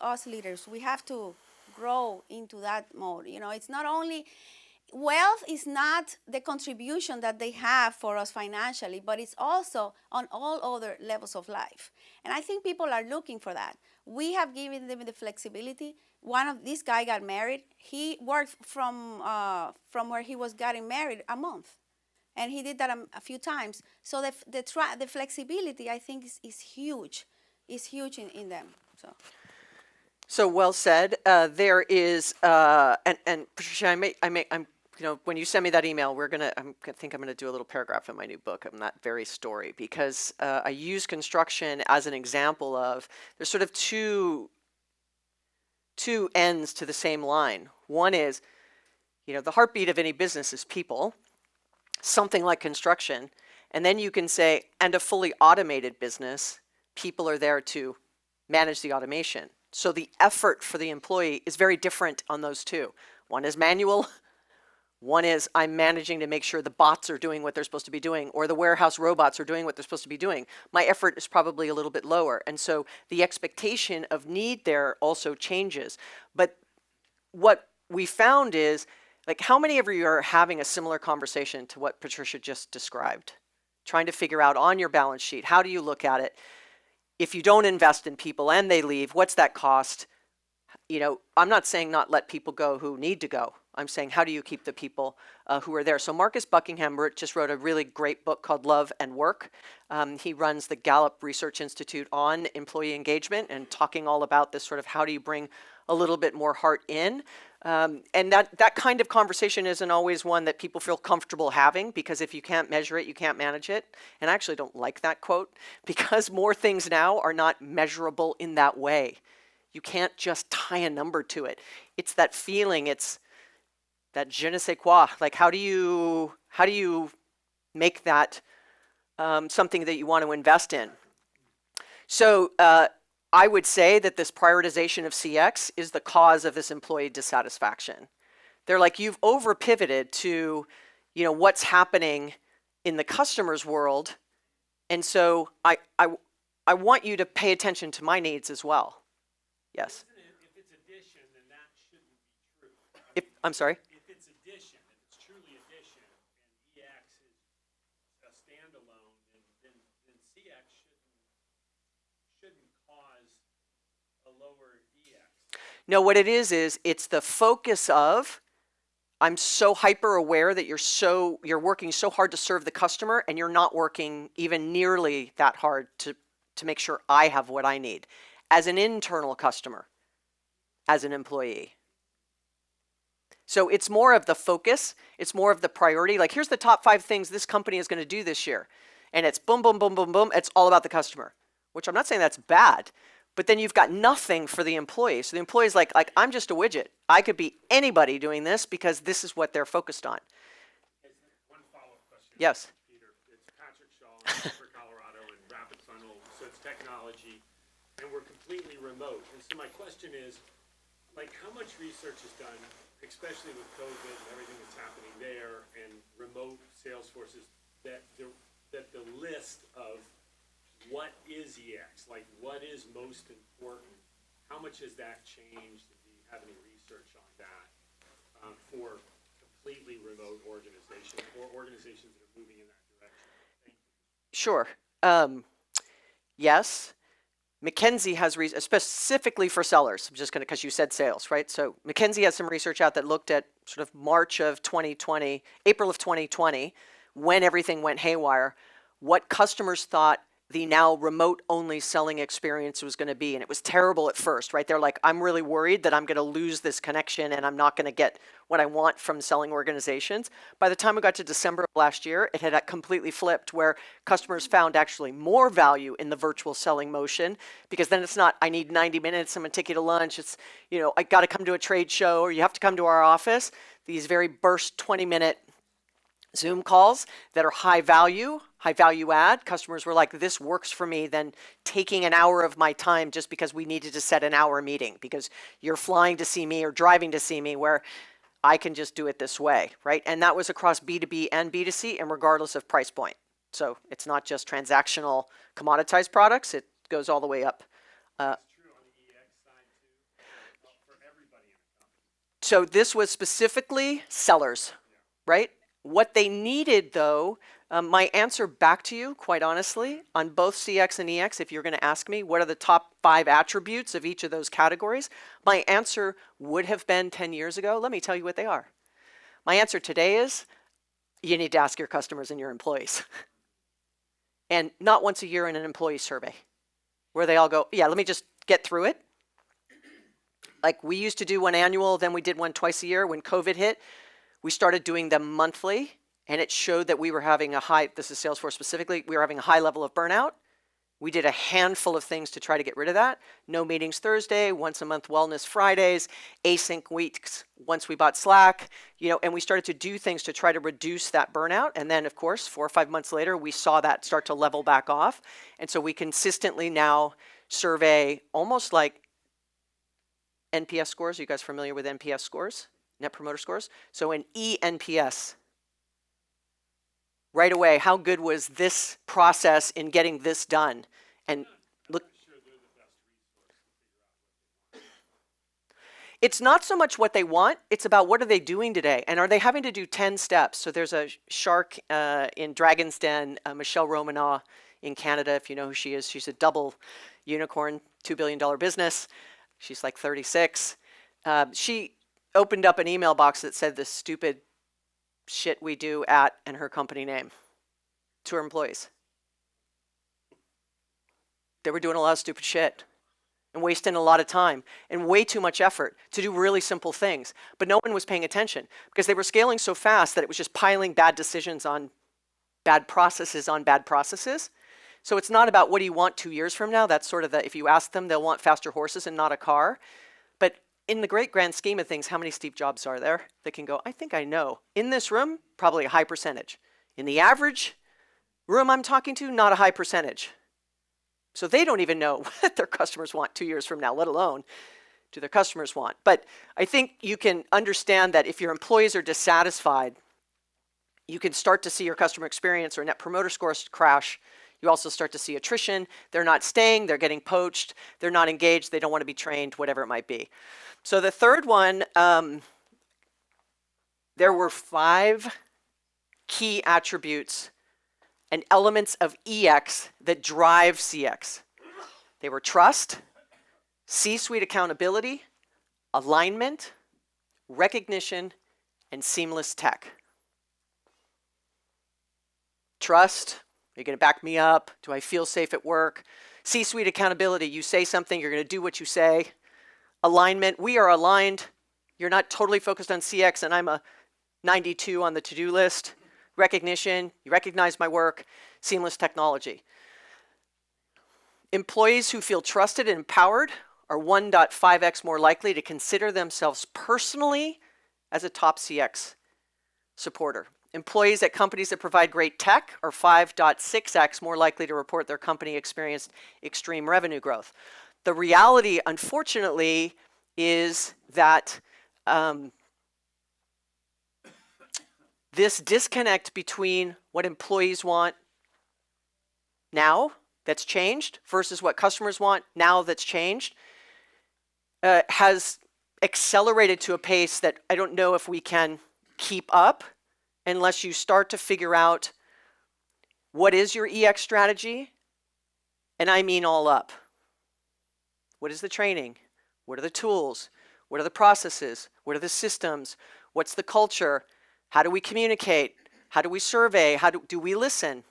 F: us leaders, we have to grow into that mode. It's not only, wealth is not the contribution that they have for us financially, but it's also on all other levels of life. And I think people are looking for that. We have given them the flexibility. This guy got married. He worked from where he was getting married a month. And he did that a few times. So the flexibility, I think, is huge. Is huge in them.
A: So well said. There is, and Patricia, I'm when you send me that email, I think I'm gonna do a little paragraph in my new book on that very story, because I use construction as an example of, there's sort of two ends to the same line. One is, the heartbeat of any business is people, something like construction. And then you can say, and a fully automated business, people are there to manage the automation. So the effort for the employee is very different on those two. One is manual. One is I'm managing to make sure the bots are doing what they're supposed to be doing, or the warehouse robots are doing what they're supposed to be doing. My effort is probably a little bit lower. And so the expectation of need there also changes. But what we found is, like, how many of you are having a similar conversation to what Patricia just described? Trying to figure out on your balance sheet, how do you look at it? If you don't invest in people and they leave, what's that cost? I'm not saying not let people go who need to go. I'm saying, how do you keep the people who are there? So Marcus Buckingham just wrote a really great book called Love and Work. He runs the Gallup Research Institute on employee engagement and talking all about this sort of how do you bring a little bit more heart in. And that kind of conversation isn't always one that people feel comfortable having, because if you can't measure it, you can't manage it. And I actually don't like that quote, because more things now are not measurable in that way. You can't just tie a number to it. It's that feeling, it's that je ne sais quoi. Like, how do you make that something that you want to invest in? So I would say that this prioritization of CX is the cause of this employee dissatisfaction. They're like, you've over pivoted to, what's happening in the customer's world. And so I want you to pay attention to my needs as well. Yes.
H: If it's addition, then that shouldn't be true.
A: I'm sorry?
H: If it's addition, if it's truly addition, and EX is a standalone, then CX shouldn't cause a lower EX.
A: No, what it is it's the focus of, I'm so hyper aware that you're working so hard to serve the customer, and you're not working even nearly that hard to make sure I have what I need as an internal customer, as an employee. So it's more of the focus, it's more of the priority. Like, here's the top 5 things this company is going to do this year. And it's boom, boom, boom, boom, boom. It's all about the customer, which I'm not saying that's bad, but then you've got nothing for the employee. So the employee's like I'm just a widget. I could be anybody doing this because this is what they're focused on.
H: One follow-up question.
A: Yes.
H: Peter, it's Patrick Shaw in Denver, Colorado, and Rapid Funnel, so it's technology, and we're completely remote. And so my question is, how much research is done, especially with COVID and everything that's happening there, and remote Salesforce, that the list of what is EX, what is most important, how much has that changed? Do you have any research on that for completely remote organizations or organizations that are moving in that direction? Thank you.
A: Sure. Yes. McKinsey has specifically for sellers. I'm just going to, because you said sales, right? So McKinsey has some research out that looked at sort of April of 2020, when everything went haywire, what customers thought the now remote-only selling experience was going to be. And it was terrible at first, right? They're like, I'm really worried that I'm going to lose this connection and I'm not going to get what I want from selling organizations. By the time we got to December of last year, it had completely flipped, where customers found actually more value in the virtual selling motion, because then it's not, I need 90 minutes, I'm going to take you to lunch. It's, I got to come to a trade show, or you have to come to our office. These very burst 20-minute Zoom calls that are high value add. Customers were like, this works for me than taking an hour of my time just because we needed to set an hour meeting because you're flying to see me or driving to see me, where I can just do it this way, right? And that was across B2B and B2C, and regardless of price point. So it's not just transactional commoditized products, it goes all the way up.
H: That's true on the EX side too, for everybody in the company.
A: So this was specifically sellers, right? What they needed, though, my answer back to you, quite honestly, on both CX and EX, if you're going to ask me what are the top 5 attributes of each of those categories, my answer would have been 10 years ago. Let me tell you what they are. My answer today is, you need to ask your customers and your employees. And not once a year in an employee survey, where they all go, yeah, let me just get through it. Like, we used to do one annual, then we did one twice a year. When COVID hit, we started doing them monthly, and it showed that we were having a high, this is Salesforce specifically, we were having a high level of burnout, We did a handful of things to try to get rid of that. No meetings Thursday, once a month wellness Fridays, async weeks once we bought Slack, and we started to do things to try to reduce that burnout. And then, of course, 4 or 5 months later, we saw that start to level back off. And so we consistently now survey almost like NPS scores. Are you guys familiar with NPS scores? Net Promoter Scores? So an eNPS. Right away, how good was this process in getting this done? And look, it's not so much what they want, it's about what are they doing today, and are they having to do 10 steps? So there's a shark in Dragon's Den, Michelle Romanow in Canada, if you know who she is. She's a double unicorn, $2 billion business. She's like 36. She opened up an email box that said the stupid shit we do at and her company name to her employees. They were doing a lot of stupid shit and wasting a lot of time and way too much effort to do really simple things. But no one was paying attention because they were scaling so fast that it was just piling bad decisions on bad processes on bad processes. So it's not about what do you want 2 years from now. That's sort of if you ask them, they'll want faster horses and not a car. But in the great grand scheme of things, how many Steve Jobs are there that can go, I think I know? In this room, probably a high percentage. In the average room I'm talking to, not a high percentage. So they don't even know what their customers want 2 years from now, let alone do their customers want. But I think you can understand that if your employees are dissatisfied, you can start to see your customer experience or net promoter scores crash. You also start to see attrition. They're not staying, they're getting poached, they're not engaged, they don't want to be trained, whatever it might be. So the third one, there were 5 key attributes and elements of EX that drive CX. They were trust, C-suite accountability, alignment, recognition, and seamless tech. Trust, are you going to back me up? Do I feel safe at work? C-suite accountability, you say something, you're going to do what you say. Alignment, we are aligned. You're not totally focused on CX and I'm a 92 on the to-do list. Recognition, you recognize my work. Seamless technology. Employees who feel trusted and empowered are 1.5x more likely to consider themselves personally as a top CX supporter. Employees at companies that provide great tech are 5.6x more likely to report their company experienced extreme revenue growth. The reality, unfortunately, is that this disconnect between what employees want now, that's changed, versus what customers want now, that's changed, has accelerated to a pace that I don't know if we can keep up unless you start to figure out what is your EX strategy, and I mean all up. What is the training? What are the tools? What are the processes? What are the systems? What's the culture? How do we communicate? How do we survey? How do we listen?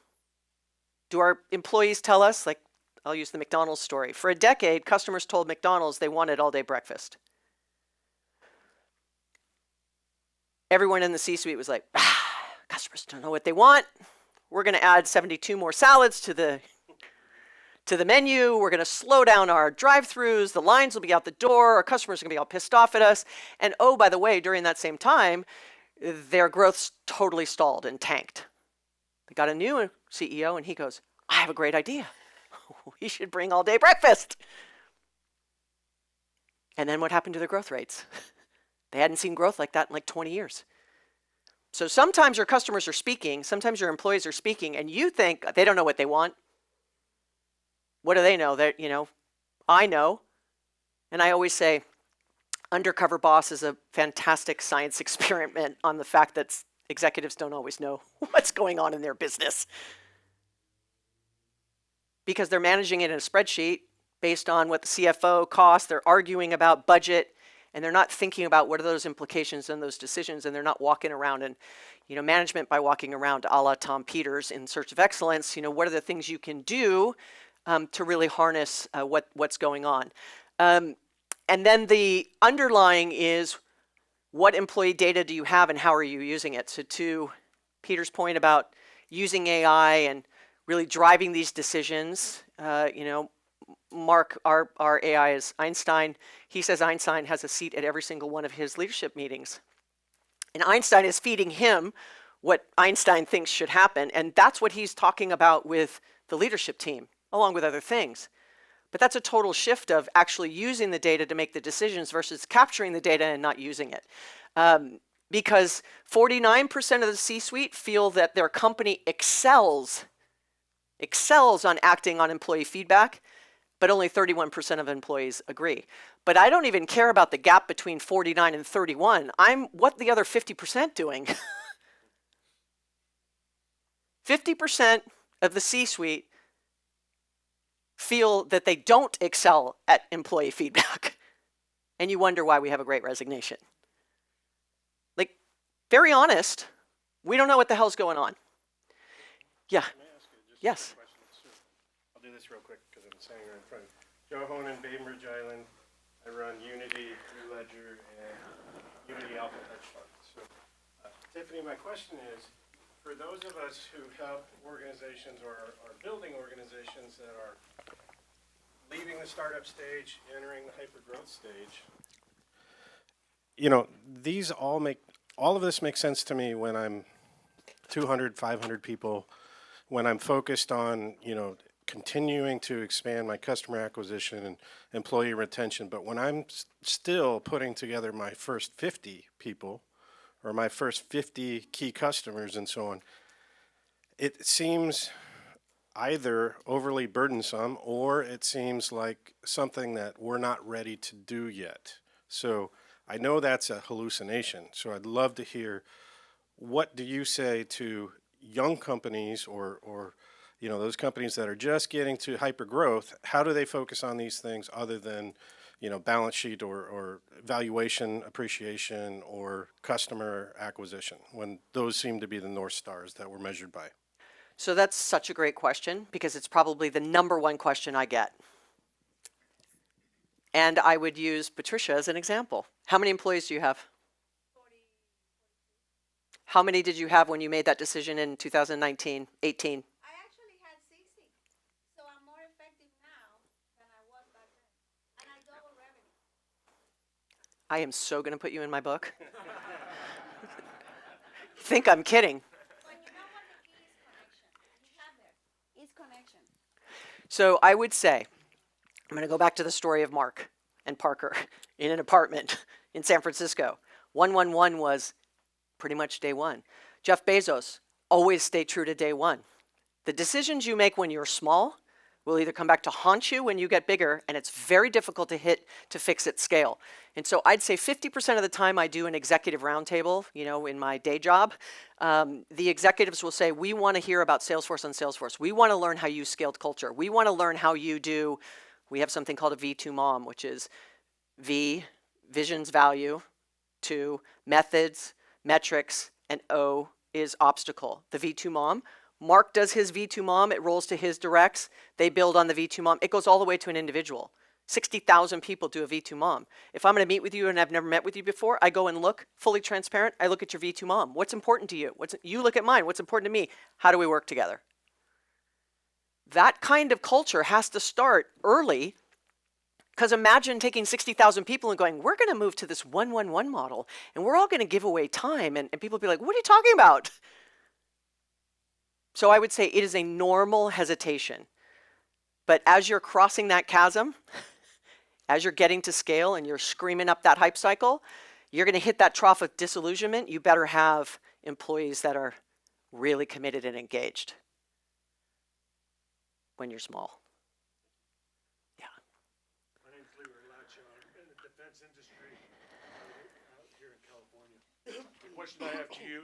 A: Do our employees tell us, like, I'll use the McDonald's story. For a decade, customers told McDonald's they wanted all-day breakfast. Everyone in the C-suite was like, customers don't know what they want. We're going to add 72 more salads to the menu. We're going to slow down our drive-thrus. The lines will be out the door. Our customers are going to be all pissed off at us. And oh, by the way, during that same time, their growth's totally stalled and tanked. They got a new CEO and he goes, I have a great idea. We should bring all-day breakfast. And then what happened to their growth rates? They hadn't seen growth like that in like 20 years. So sometimes your customers are speaking, sometimes your employees are speaking, and you think they don't know what they want. What do they know? I know. And I always say, Undercover Boss is a fantastic science experiment on the fact that executives don't always know what's going on in their business. Because they're managing it in a spreadsheet based on what the CFO costs, they're arguing about budget, and they're not thinking about what are those implications and those decisions, and they're not walking around and, management by walking around a la Tom Peters in Search of Excellence, what are the things you can do to really harness what's going on. And then the underlying is what employee data do you have and how are you using it? So to Peter's point about using AI and really driving these decisions. Mark, our AI is Einstein. He says Einstein has a seat at every single one of his leadership meetings. And Einstein is feeding him what Einstein thinks should happen. And that's what he's talking about with the leadership team, along with other things. But that's a total shift of actually using the data to make the decisions versus capturing the data and not using it. Because 49% of the C-suite feel that their company excels on acting on employee feedback, but only 31% of employees agree. But I don't even care about the gap between 49 and 31. What the other 50% doing? 50% of the C-suite feel that they don't excel at employee feedback. And you wonder why we have a great resignation. Like, very honest, we don't know what the hell's going on. Yeah. Yes.
I: I'll do this real quick because I'm standing right in front. Joe Honan, Bainbridge Island. I run Unity, Blue Ledger, and Unity Alpha Hedge Fund. So, Tiffany, my question is, for those of us who help organizations or are building organizations that are leaving the startup stage, entering the hyper-growth stage, all of this makes sense to me when I'm 200, 500 people, when I'm focused on, continuing to expand my customer acquisition and employee retention. But when I'm still putting together my first 50 people or my first 50 key customers and so on, it seems either overly burdensome or it seems like something that we're not ready to do yet. So I know that's a hallucination. So I'd love to hear, what do you say to young companies or those companies that are just getting to hyper growth? How do they focus on these things other than, balance sheet or valuation appreciation or customer acquisition, when those seem to be the North Stars that we're measured by?
A: So that's such a great question because it's probably the number one question I get. And I would use Patricia as an example. How many employees do you have?
F: 40.
A: How many did you have when you made that decision in 2019, 18?
F: I actually had 60. So I'm more effective now than I was back then. And I double revenue.
A: I am so going to put you in my book. Think I'm kidding.
F: But you know what the key is? Connection. You have there. It's connection.
A: So I would say, I'm going to go back to the story of Mark and Parker in an apartment in San Francisco. 111 was pretty much day one. Jeff Bezos, always stay true to day one. The decisions you make when you're small will either come back to haunt you when you get bigger, and it's very difficult to fix at scale. And so I'd say 50% of the time I do an executive roundtable, in my day job, the executives will say, we want to hear about Salesforce on Salesforce. We want to learn how you scaled culture. We want to learn how you do. We have something called a V2 MOM, which is V, vision's value, 2, methods, metrics, and O is obstacle. The V2 MOM. Mark does his V2 MOM. It rolls to his directs. They build on the V2 MOM. It goes all the way to an individual. 60,000 people do a V2 MOM. If I'm going to meet with you and I've never met with you before, I go and look, fully transparent. I look at your V2 MOM. What's important to you? You look at mine. What's important to me? How do we work together? That kind of culture has to start early, because imagine taking 60,000 people and going, we're going to move to this 111 model, and we're all going to give away time, and people will be like, what are you talking about? So I would say it is a normal hesitation. But as you're crossing that chasm, as you're getting to scale and you're screaming up that hype cycle, you're going to hit that trough of disillusionment. You better have employees that are really committed and engaged when you're small. Yeah.
H: My name's Leroy Lacho. I'm in the defense industry out here in California. The question I have to you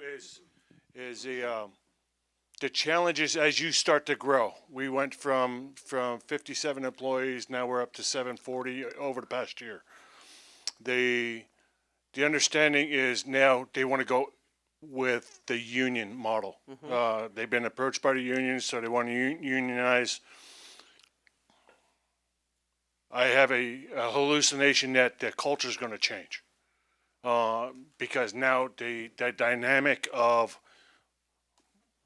H: is the challenges as you start to grow. We went from 57 employees, now we're up to 740 over the past year. The understanding is now they want to go with the union model. Mm-hmm. They've been approached by the unions, so they want to unionize. I have a hallucination that the culture is going to change because now the dynamic of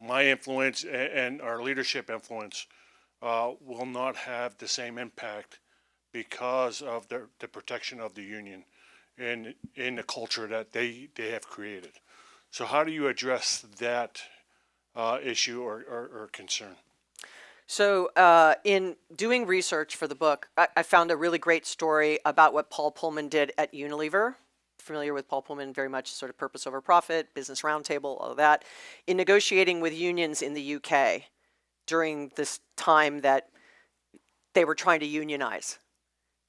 J: my influence and our leadership influence will not have the same impact because of the protection of the union and in the culture that they have created. So how do you address that issue or concern?
A: So in doing research for the book, I found a really great story about what Paul Pullman did at Unilever. Familiar with Paul Pullman very much, sort of purpose over profit, business roundtable, all of that, in negotiating with unions in the UK during this time that they were trying to unionize.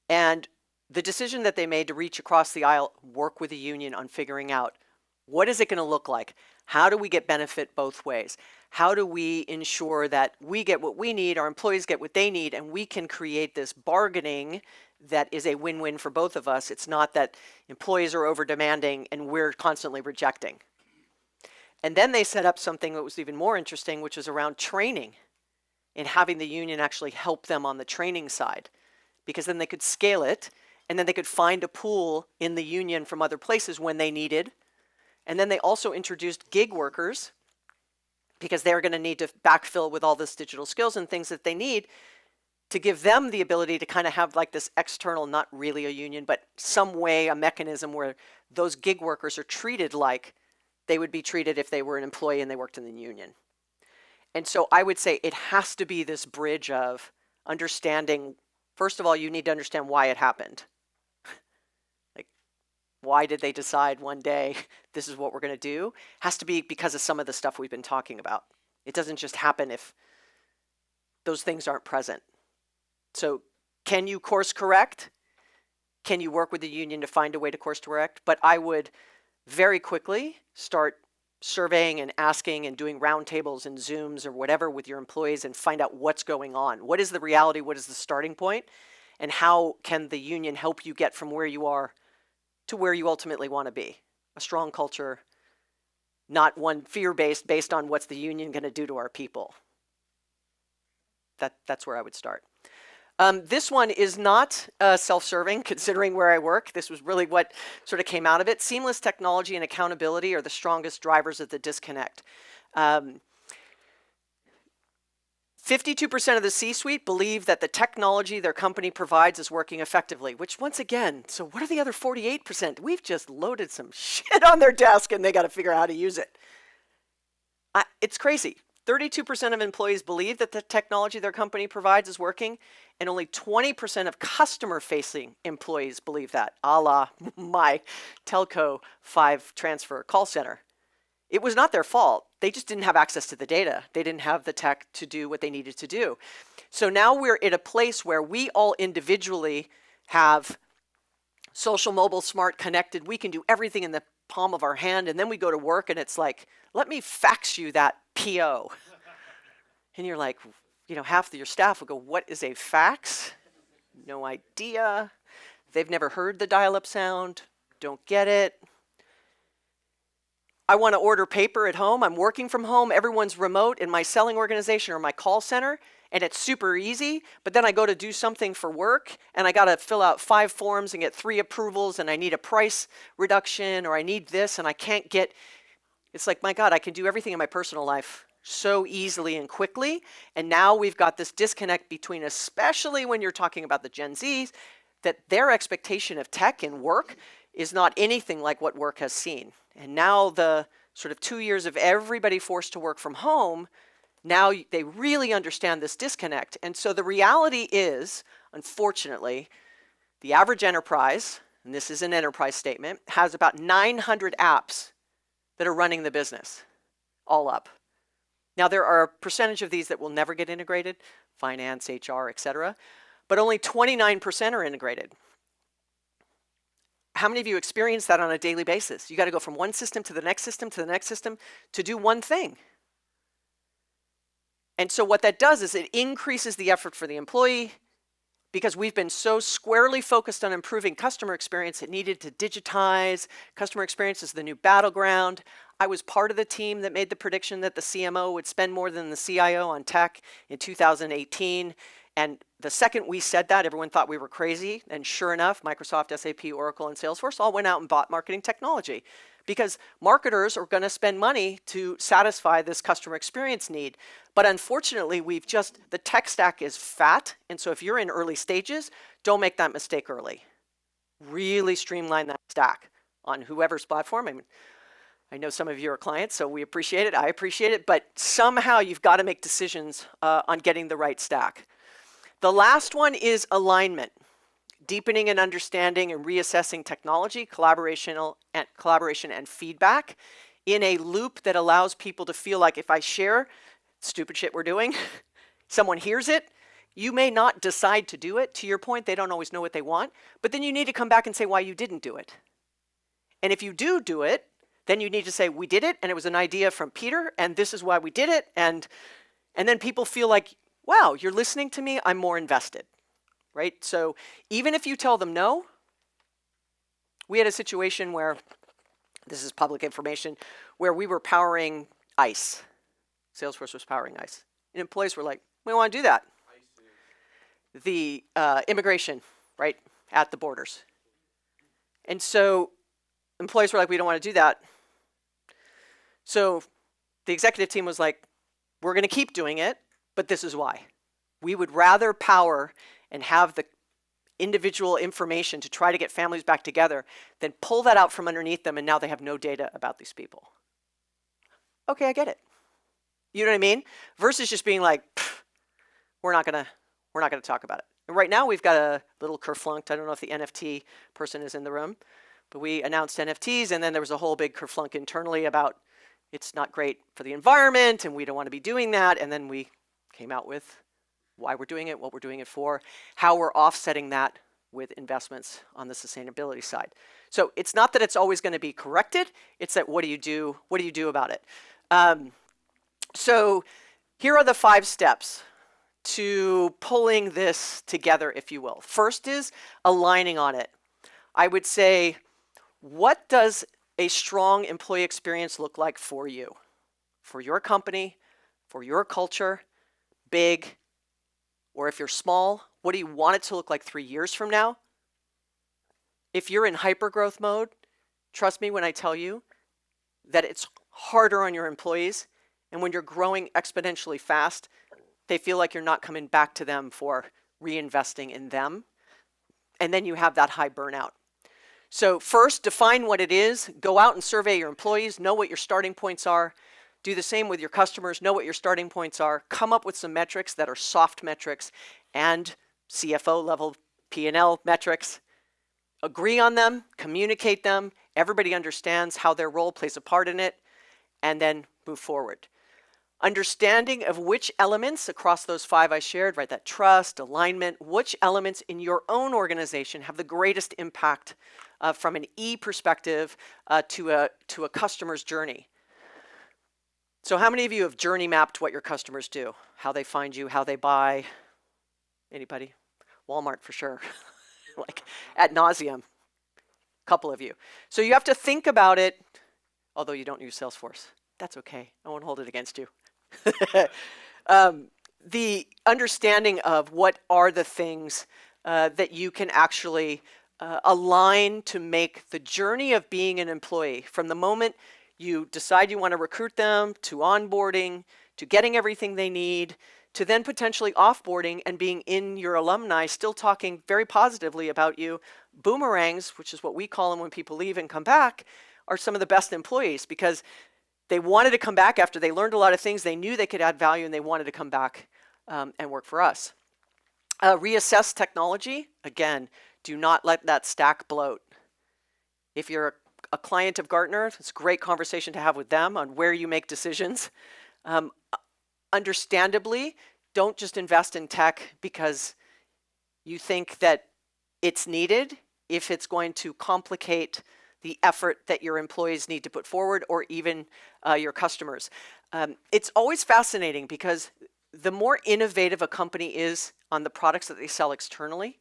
A: And the decision that they made to reach across the aisle, work with a union on figuring out what is it going to look like? How do we get benefit both ways? How do we ensure that we get what we need, our employees get what they need, and we can create this bargaining that is a win-win for both of us? It's not that employees are over-demanding and we're constantly rejecting. And then they set up something that was even more interesting, which was around training and having the union actually help them on the training side, because then they could scale it, and then they could find a pool in the union from other places when they needed. And then they also introduced gig workers, because they're going to need to backfill with all this digital skills and things that they need, to give them the ability to kind of have like this external, not really a union, but some way, a mechanism where those gig workers are treated like they would be treated if they were an employee and they worked in the union. And so I would say it has to be this bridge of understanding, first of all, you need to understand why it happened. Like, why did they decide one day this is what we're going to do? Has to be because of some of the stuff we've been talking about. It doesn't just happen if those things aren't present. So can you course correct? Can you work with the union to find a way to course correct? But I would very quickly start surveying and asking and doing roundtables and Zooms or whatever with your employees and find out what's going on. What is the reality? What is the starting point? And how can the union help you get from where you are to where you ultimately want to be? A strong culture, not one fear-based based on what's the union going to do to our people. That's where I would start. This one is not self-serving, considering where I work. This was really what sort of came out of it. Seamless technology and accountability are the strongest drivers of the disconnect. 52% of the C-suite believe that the technology their company provides is working effectively, which once again, so what are the other 48%? We've just loaded some shit on their desk and they got to figure out how to use it. It's crazy. 32% of employees believe that the technology their company provides is working, and only 20% of customer-facing employees believe that, a la my telco 5 transfer call center. It was not their fault. They just didn't have access to the data. They didn't have the tech to do what they needed to do. So now we're at a place where we all individually have social, mobile, smart, connected. We can do everything in the palm of our hand, and then we go to work and it's like, let me fax you that PO. And you're like, you know, half of your staff will go, what is a fax? No idea. They've never heard the dial-up sound, don't get it. I want to order paper at home. I'm working from home. Everyone's remote in my selling organization or my call center, and it's super easy. But then I go to do something for work, and I got to fill out 5 forms and get 3 approvals, and I need a price reduction, or I need this, and I can't get. It's like, my God, I can do everything in my personal life so easily and quickly. And now we've got this disconnect between, especially when you're talking about the Gen Zs, that their expectation of tech and work is not anything like what work has seen. And now the sort of 2 years of everybody forced to work from home, now they really understand this disconnect. And so the reality is, unfortunately, the average enterprise, and this is an enterprise statement, has about 900 apps that are running the business, all up. Now there are a percentage of these that will never get integrated, finance, HR, et cetera, but only 29% are integrated. How many of you experience that on a daily basis? You got to go from one system to the next system to the next system to do one thing. And so what that does is it increases the effort for the employee, because we've been so squarely focused on improving customer experience, it needed to digitize. Customer experience is the new battleground. I was part of the team that made the prediction that the CMO would spend more than the CIO on tech in 2018. And the second we said that, everyone thought we were crazy. And sure enough, Microsoft, SAP, Oracle, and Salesforce all went out and bought marketing technology because marketers are going to spend money to satisfy this customer experience need. But unfortunately, the tech stack is fat. And so if you're in early stages, don't make that mistake early. Really streamline that stack on whoever's platform. I mean, I know some of you are clients, so we appreciate it. I appreciate it. But somehow you've got to make decisions on getting the right stack. The last one is alignment. Deepening and understanding and reassessing technology, collaboration and feedback in a loop that allows people to feel like if I share stupid shit we're doing, someone hears it, you may not decide to do it. To your point, they don't always know what they want, but then you need to come back and say why you didn't do it. And if you do it, then you need to say, we did it, and it was an idea from Peter, and this is why we did it, and then people feel like, wow, you're listening to me, I'm more invested. Right? So even if you tell them no, we had a situation where, this is public information, where we were powering ICE. Salesforce was powering ICE. And employees were like, we don't want to do that. The immigration, right, at the borders. And so employees were like, we don't want to do that. So the executive team was like, we're going to keep doing it, but this is why. We would rather power and have the individual information to try to get families back together than pull that out from underneath them and now they have no data about these people. Okay, I get it. You know what I mean? Versus just being like, we're not gonna talk about it. And right now we've got a little kerflunked. I don't know if the NFT person is in the room, but we announced NFTs and then there was a whole big kerflunk internally about it's not great for the environment and we don't want to be doing that. And then we came out with why we're doing it, what we're doing it for, how we're offsetting that with investments on the sustainability side. So it's not that it's always going to be corrected, it's that what do you do about it? So here are the 5 steps to pulling this together, if you will. First is aligning on it. I would say, what does a strong employee experience look like for you? For your company, for your culture, big, or if you're small, what do you want it to look like 3 years from now? If you're in hypergrowth mode, trust me when I tell you that it's harder on your employees. And when you're growing exponentially fast, they feel like you're not coming back to them for reinvesting in them. And then you have that high burnout. So first, define what it is. Go out and survey your employees. Know what your starting points are. Do the same with your customers, know what your starting points are, come up with some metrics that are soft metrics and CFO level P&L metrics. Agree on them, communicate them, everybody understands how their role plays a part in it, and then move forward. Understanding of which elements across those 5 I shared, right, that trust, alignment, which elements in your own organization have the greatest impact from an E perspective to a customer's journey. So how many of you have journey mapped what your customers do? How they find you, how they buy? Anybody? Walmart for sure. Like ad nauseum. A couple of you. So you have to think about it, although you don't use Salesforce. That's okay. I won't hold it against you. The understanding of what are the things that you can actually align to make the journey of being an employee from the moment you decide you want to recruit them, to onboarding, to getting everything they need, to then potentially offboarding and being in your alumni, still talking very positively about you. Boomerangs, which is what we call them when people leave and come back, are some of the best employees because they wanted to come back after they learned a lot of things. They knew they could add value and they wanted to come back and work for us. Reassess technology. Again, do not let that stack bloat. If you're a client of Gartner, it's a great conversation to have with them on where you make decisions. Understandably, don't just invest in tech because you think that it's needed if it's going to complicate the effort that your employees need to put forward or even your customers. It's always fascinating because the more innovative a company is on the products that they sell externally,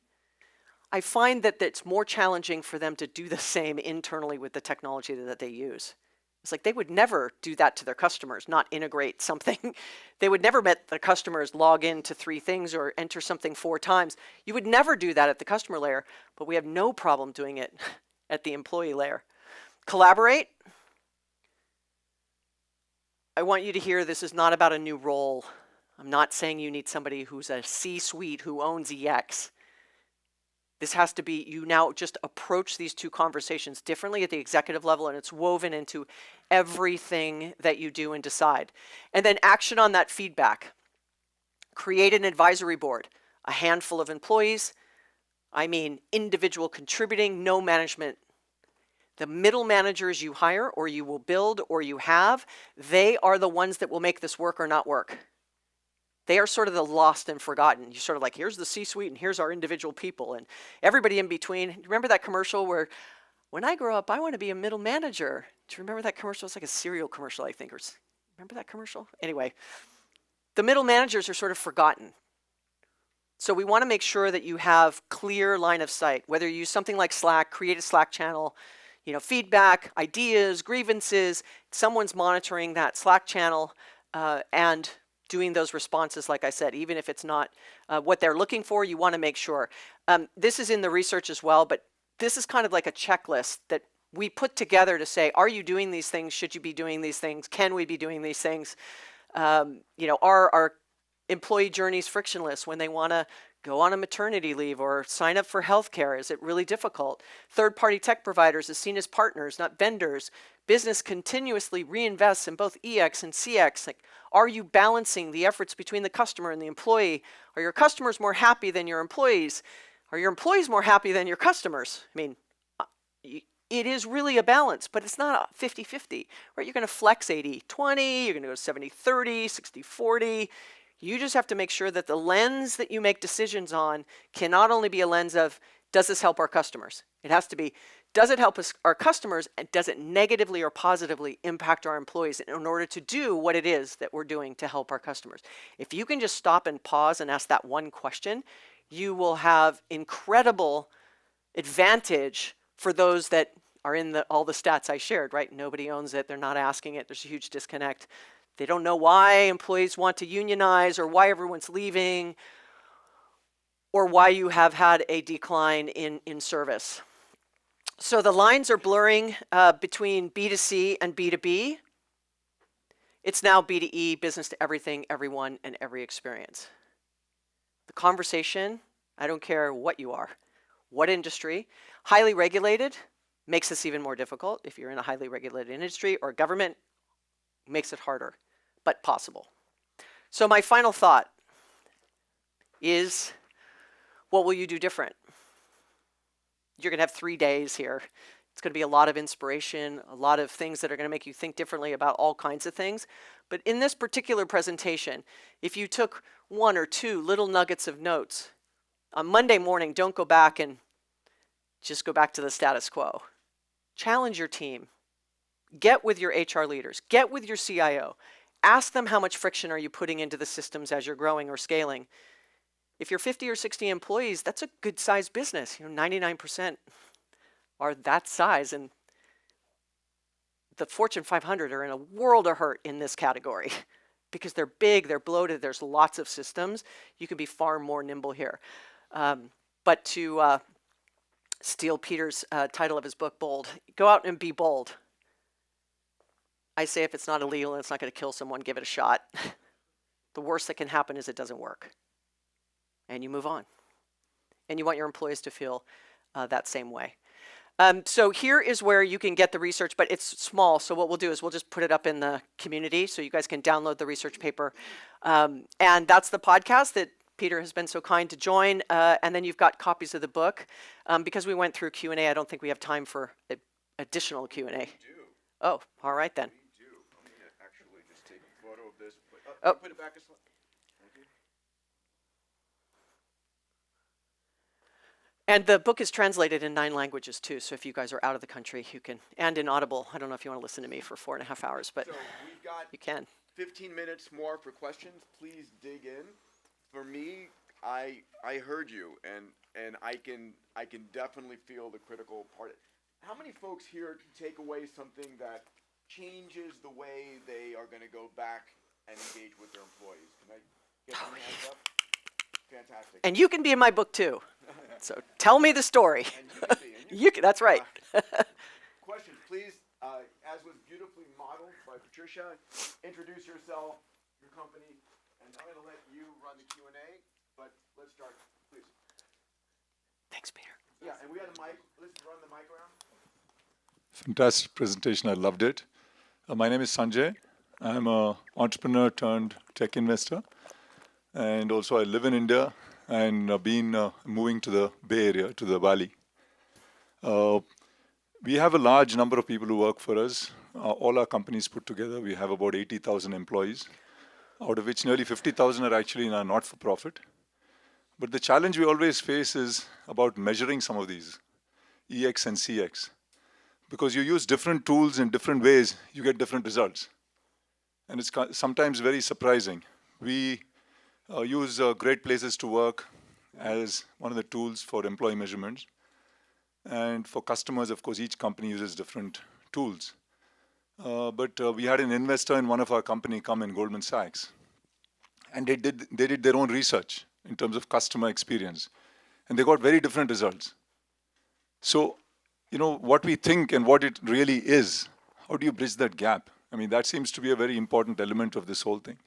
A: I find that it's more challenging for them to do the same internally with the technology that they use. It's like they would never do that to their customers, not integrate something. They would never let their customers log into 3 things or enter something 4 times. You would never do that at the customer layer, but we have no problem doing it at the employee layer. Collaborate. I want you to hear this is not about a new role. I'm not saying you need somebody who's a C-suite who owns EX. This has to be, you now just approach these two conversations differently at the executive level, and it's woven into everything that you do and decide. And then action on that feedback. Create an advisory board, a handful of employees. I mean, individual contributing, no management. The middle managers you hire or you will build or you have, they are the ones that will make this work or not work. They are sort of the lost and forgotten. You sort of like, here's the C-suite and here's our individual people and everybody in between. Remember that commercial where, when I grow up, I want to be a middle manager. Do you remember that commercial? It's like a cereal commercial, I think. Remember that commercial? Anyway, the middle managers are sort of forgotten. So we want to make sure that you have clear line of sight, whether you use something like Slack, create a Slack channel, feedback, ideas, grievances, someone's monitoring that Slack channel and doing those responses, like I said, even if it's not what they're looking for, you want to make sure. This is in the research as well, but this is kind of like a checklist that we put together to say, are you doing these things? Should you be doing these things? Can we be doing these things? Are our employee journeys frictionless when they want to go on a maternity leave or sign up for healthcare? Is it really difficult? Third-party tech providers is seen as partners, not vendors. Business continuously reinvests in both EX and CX. Like, are you balancing the efforts between the customer and the employee? Are your customers more happy than your employees? Are your employees more happy than your customers? I mean, it is really a balance, but it's not a 50-50, right? You're going to flex 80-20, you're going to go 70-30, 60-40. You just have to make sure that the lens that you make decisions on can not only be a lens of, does this help our customers? It has to be, does it help our customers, and does it negatively or positively impact our employees in order to do what it is that we're doing to help our customers? If you can just stop and pause and ask that one question, you will have incredible advantage for those that are in all the stats I shared, right? Nobody owns it. They're not asking it. There's a huge disconnect. They don't know why employees want to unionize or why everyone's leaving or why you have had a decline in service. So the lines are blurring between B2C and B2B. It's now B2E, business to everything, everyone, and every experience. The conversation, I don't care what you are, what industry, highly regulated makes this even more difficult. If you're in a highly regulated industry or government, makes it harder, but possible. So my final thought is, what will you do different? You're going to have 3 days here. It's going to be a lot of inspiration, a lot of things that are going to make you think differently about all kinds of things. But in this particular presentation, if you took 1 or 2 little nuggets of notes, on Monday morning, don't go back and just go back to the status quo. Challenge your team. Get with your HR leaders. Get with your CIO. Ask them how much friction are you putting into the systems as you're growing or scaling. If you're 50 or 60 employees, that's a good sized business. 99% are that size, and the Fortune 500 are in a world of hurt in this category because they're big, they're bloated, there's lots of systems. You can be far more nimble here. But to steal Peter's title of his book, Bold, go out and be bold. I say if it's not illegal and it's not going to kill someone, give it a shot. The worst that can happen is it doesn't work. And you move on. And you want your employees to feel that same way. So here is where you can get the research, but it's small. So what we'll do is we'll just put it up in the community so you guys can download the research paper. And that's the podcast that Peter has been so kind to join. And then you've got copies of the book. Because we went through Q&A, I don't think we have time for additional Q&A.
G: We do.
A: Oh, all right then.
G: We do. I'm going to actually just take a photo of this. Put it back a slide. Thank you.
A: And the book is translated in 9 languages too, so if you guys are out of the country, you can, and in Audible. I don't know if you want to listen to me for 4.5 hours, but
G: So we've got
A: you can.
G: 15 minutes more for questions. Please dig in. For me, I heard you, and I can definitely feel the critical part. How many folks here take away something that changes the way they are going to go back and engage with their employees? Can I get some hands up? Fantastic.
A: And you can be in my book too. So tell me the story.
G: And you can be.
A: You can, that's right.
G: Questions, please. As as was beautifully modeled by Patricia, introduce yourself, your company, and I'm going to let you run the Q&A, but let's start, please.
A: Thanks, Peter.
G: Yeah, and we had a mic. Let's run the mic around.
K: Fantastic presentation. I loved it. My name is Sanjay. I'm an entrepreneur turned tech investor. And also I live in India and been moving to the Bay Area, to the Valley. We have a large number of people who work for us. All our companies put together, we have about 80,000 employees, out of which nearly 50,000 are actually in our not-for-profit. But the challenge we always face is about measuring some of these, EX and CX. Because you use different tools in different ways, you get different results. And it's sometimes very surprising. We use Great Places to Work as one of the tools for employee measurements. And for customers, of course, each company uses different tools. But we had an investor in one of our company come in, Goldman Sachs. And they did their own research in terms of customer experience. And they got very different results. So, you know, what we think and what it really is, how do you bridge that gap? I mean, that seems to be a very important element of this whole thing.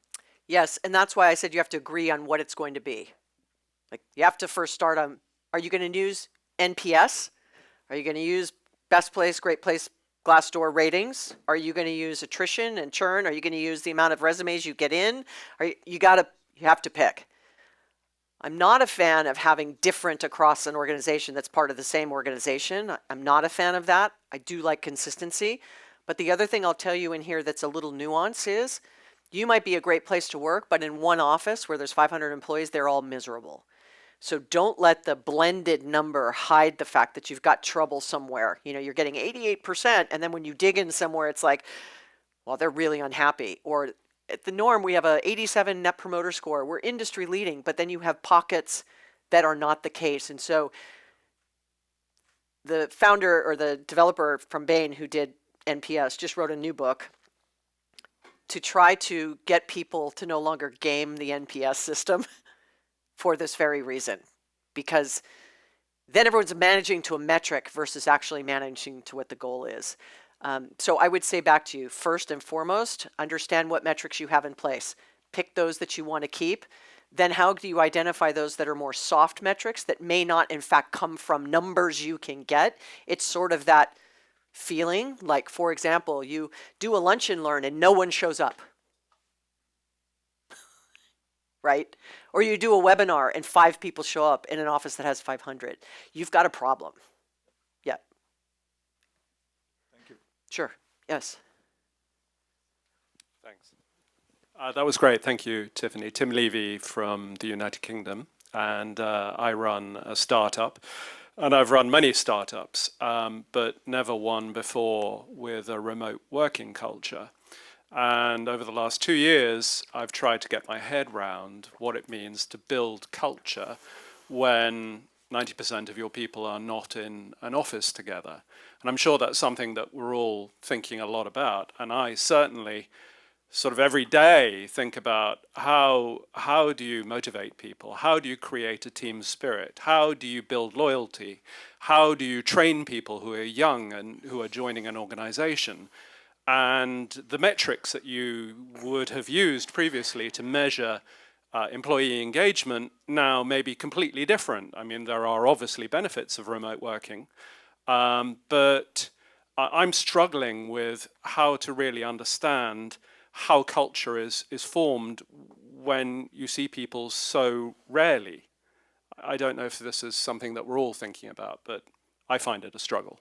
A: Yes, and that's why I said you have to agree on what it's going to be. Like, you have to first start on, are you going to use NPS? Are you going to use best place, great place, Glassdoor ratings? Are you going to use attrition and churn? Are you going to use the amount of resumes you get in? You have to pick. I'm not a fan of having different across an organization that's part of the same organization. I'm not a fan of that. I do like consistency. But the other thing I'll tell you in here that's a little nuance is you might be a great place to work, but in one office where there's 500 employees, they're all miserable. So don't let the blended number hide the fact that you've got trouble somewhere. You know, you're getting 88%, and then when you dig in somewhere, it's like, well, they're really unhappy. Or at the norm, we have a 87 net promoter score. We're industry leading, but then you have pockets that are not the case. And so the founder or the developer from Bain who did NPS just wrote a new book to try to get people to no longer game the NPS system for this very reason. Because then everyone's managing to a metric versus actually managing to what the goal is. So I would say back to you, first and foremost, understand what metrics you have in place. Pick those that you want to keep. Then how do you identify those that are more soft metrics that may not, in fact, come from numbers you can get? It's sort of that feeling, like, for example, you do a lunch and learn and no one shows up. Right? Or you do a webinar and 5 people show up in an office that has 500. You've got a problem. Yeah.
K: Thank you.
A: Sure. Yes.
L: Thanks. That was great. Thank you, Tiffany. Tim Levy from the United Kingdom, and I run a startup. And I've run many startups, but never one before with a remote working culture. And over the last 2 years, I've tried to get my head round what it means to build culture when 90% of your people are not in an office together. And I'm sure that's something that we're all thinking a lot about. And I certainly sort of every day think about how do you motivate people? How do you create a team spirit? How do you build loyalty? How do you train people who are young and who are joining an organization? And the metrics that you would have used previously to measure employee engagement now may be completely different. I mean, there are obviously benefits of remote working, but I'm struggling with how to really understand how culture is formed when you see people so rarely. I don't know if this is something that we're all thinking about, but I find it a struggle.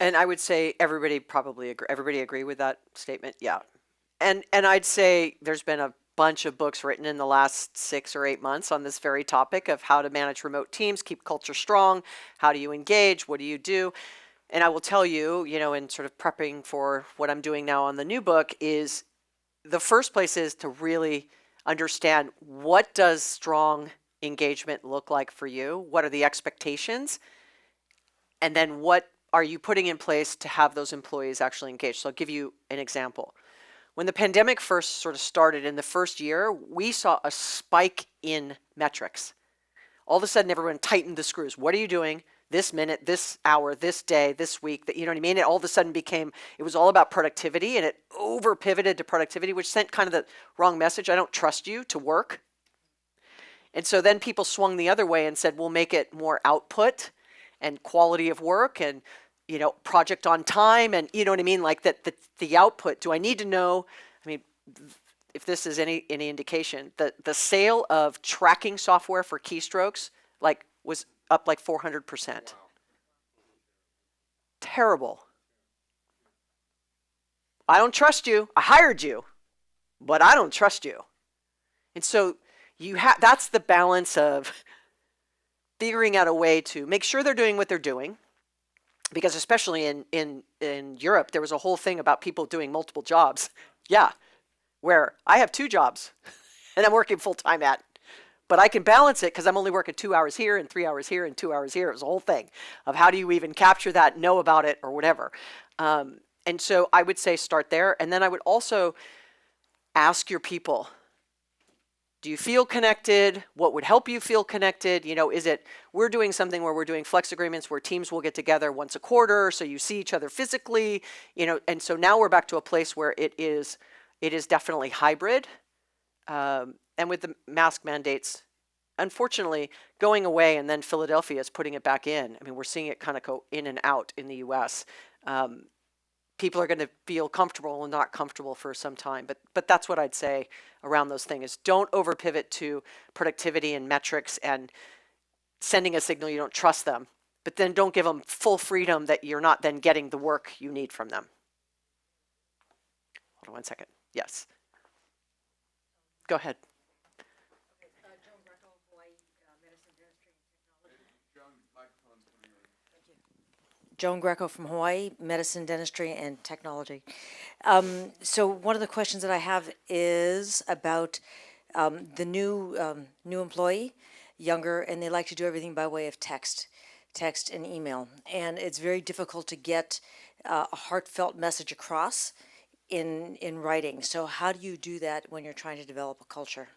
A: And I would say everybody probably agree. Everybody agree with that statement? Yeah. And I'd say there's been a bunch of books written in the last 6 or 8 months on this very topic of how to manage remote teams, keep culture strong, how do you engage, what do you do? And I will tell you, you know, in sort of prepping for what I'm doing now on the new book is the first place is to really understand what does strong engagement look like for you? What are the expectations? And then what are you putting in place to have those employees actually engaged? So I'll give you an example. When the pandemic first sort of started in the first year, we saw a spike in metrics. All of a sudden, everyone tightened the screws. What are you doing? this minute, this hour, this day, this week, that, you know what I mean? It all of a sudden it was all about productivity, and it over pivoted to productivity, which sent kind of the wrong message. I don't trust you to work. And so then people swung the other way and said, we'll make it more output and quality of work and, you know, project on time. And you know what I mean? Like the output, do I need to know? I mean, if this is any indication, the sale of tracking software for keystrokes, like, was up like 400%. Wow. Terrible. I don't trust you. I hired you, but I don't trust you. And so that's the balance of figuring out a way to make sure they're doing what they're doing, because especially in Europe, there was a whole thing about people doing multiple jobs. Yeah, where I have 2 jobs and I'm working full time at, but I can balance it because I'm only working 2 hours here and 3 hours here and 2 hours here. It was a whole thing of how do you even capture that, know about it, or whatever. And so I would say start there. And then I would also ask your people, do you feel connected? What would help you feel connected? You know, we're doing something where we're doing flex agreements where teams will get together once a quarter, so you see each other physically, you know, and so now we're back to a place where it is definitely hybrid. And with the mask mandates, unfortunately, going away, and then Philadelphia is putting it back in. I mean, we're seeing it kind of go in and out in the US. People are going to feel comfortable and not comfortable for some time. But that's what I'd say around those things is don't over pivot to productivity and metrics and sending a signal you don't trust them. But then don't give them full freedom that you're not then getting the work you need from them. Hold on one second. Yes. Go ahead.
E: Joan Greco from Hawaii, Medicine, Dentistry, and Technology. So one of the questions that I have is about the new employee, younger, and they like to do everything by way of text and email. And it's very difficult to get a heartfelt message across in writing. So how do you do that when you're trying to develop a culture?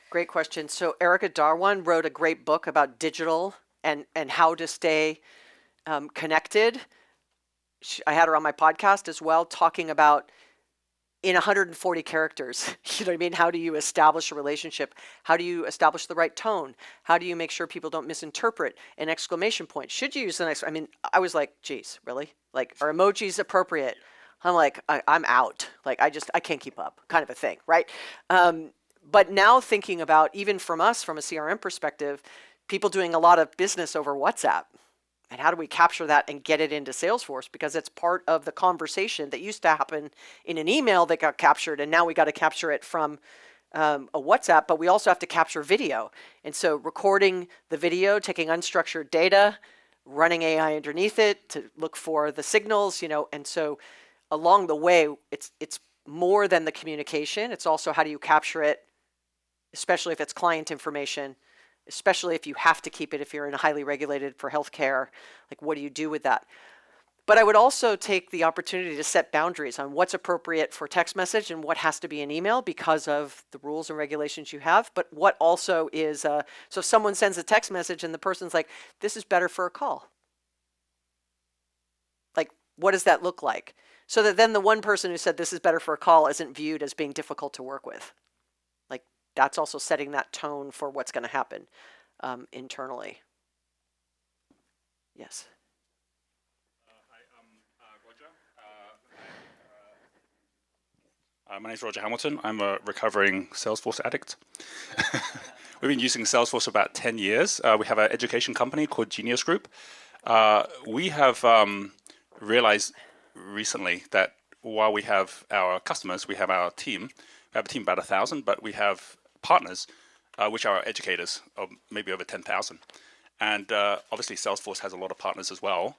A: Great question. So Erica Darwan wrote a great book about digital and how to stay connected. I had her on my podcast as well, talking about in 140 characters, you know what I mean? How do you establish a relationship? How do you establish the right tone? How do you make sure people don't misinterpret an exclamation point? Should you use I mean, I was like, geez, really? Like, are emojis appropriate? I'm like, I'm out. Like, I can't keep up, kind of a thing, right? But now thinking about, even from us, from a CRM perspective, people doing a lot of business over WhatsApp. And how do we capture that and get it into Salesforce? Because it's part of the conversation that used to happen in an email that got captured, and now we got to capture it from a WhatsApp, but we also have to capture video. And so recording the video, taking unstructured data, running AI underneath it to look for the signals, you know, and so along the way, it's more than the communication. It's also how do you capture it, especially if it's client information, especially if you have to keep it, if you're in a highly regulated for healthcare, like what do you do with that? But I would also take the opportunity to set boundaries on what's appropriate for text message and what has to be an email because of the rules and regulations you have, but what also is, so if someone sends a text message and the person's like, this is better for a call. Like, what does that look like? So that then the one person who said this is better for a call isn't viewed as being difficult to work with. That's also setting that tone for what's going to happen internally. Yes.
M: Hi, Roger. My name is Roger Hamilton. I'm a recovering Salesforce addict. We've been using Salesforce for about 10 years. We have an education company called Genius Group. We have realized recently that while we have our customers, we have our team. We have a team about 1,000, but we have partners, which are our educators, of maybe over 10,000. And obviously Salesforce has a lot of partners as well.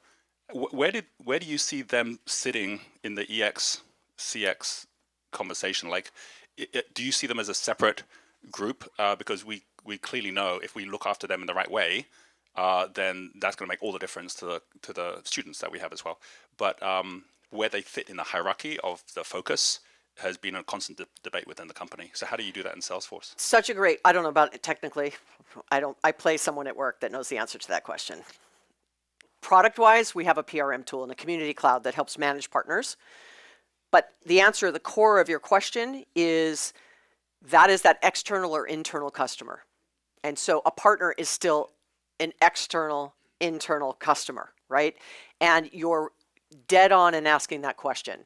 M: Where do you see them sitting in the EX, CX conversation? Like, do you see them as a separate group? Because we clearly know if we look after them in the right way, then that's going to make all the difference to the students that we have as well. But where they fit in the hierarchy of the focus has been a constant debate within the company. So how do you do that in Salesforce?
A: Such a great, I don't know about it technically. I play someone at work that knows the answer to that question. Product-wise, we have a PRM tool and a community cloud that helps manage partners. But the answer, the core of your question is that external or internal customer. And so a partner is still an external, internal customer, right? And you're dead on in asking that question.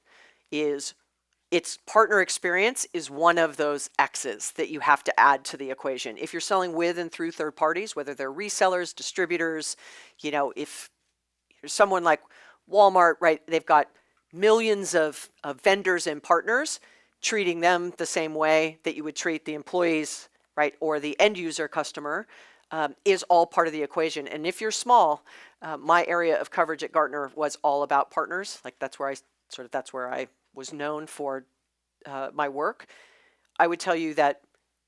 A: Its partner experience is one of those X's that you have to add to the equation. If you're selling with and through third parties, whether they're resellers, distributors, if you're someone like Walmart, right, they've got millions of vendors and partners, treating them the same way that you would treat the employees, right, or the end user customer, is all part of the equation. And if you're small, my area of coverage at Gartner was all about partners. Like that's where I was known for my work. I would tell you that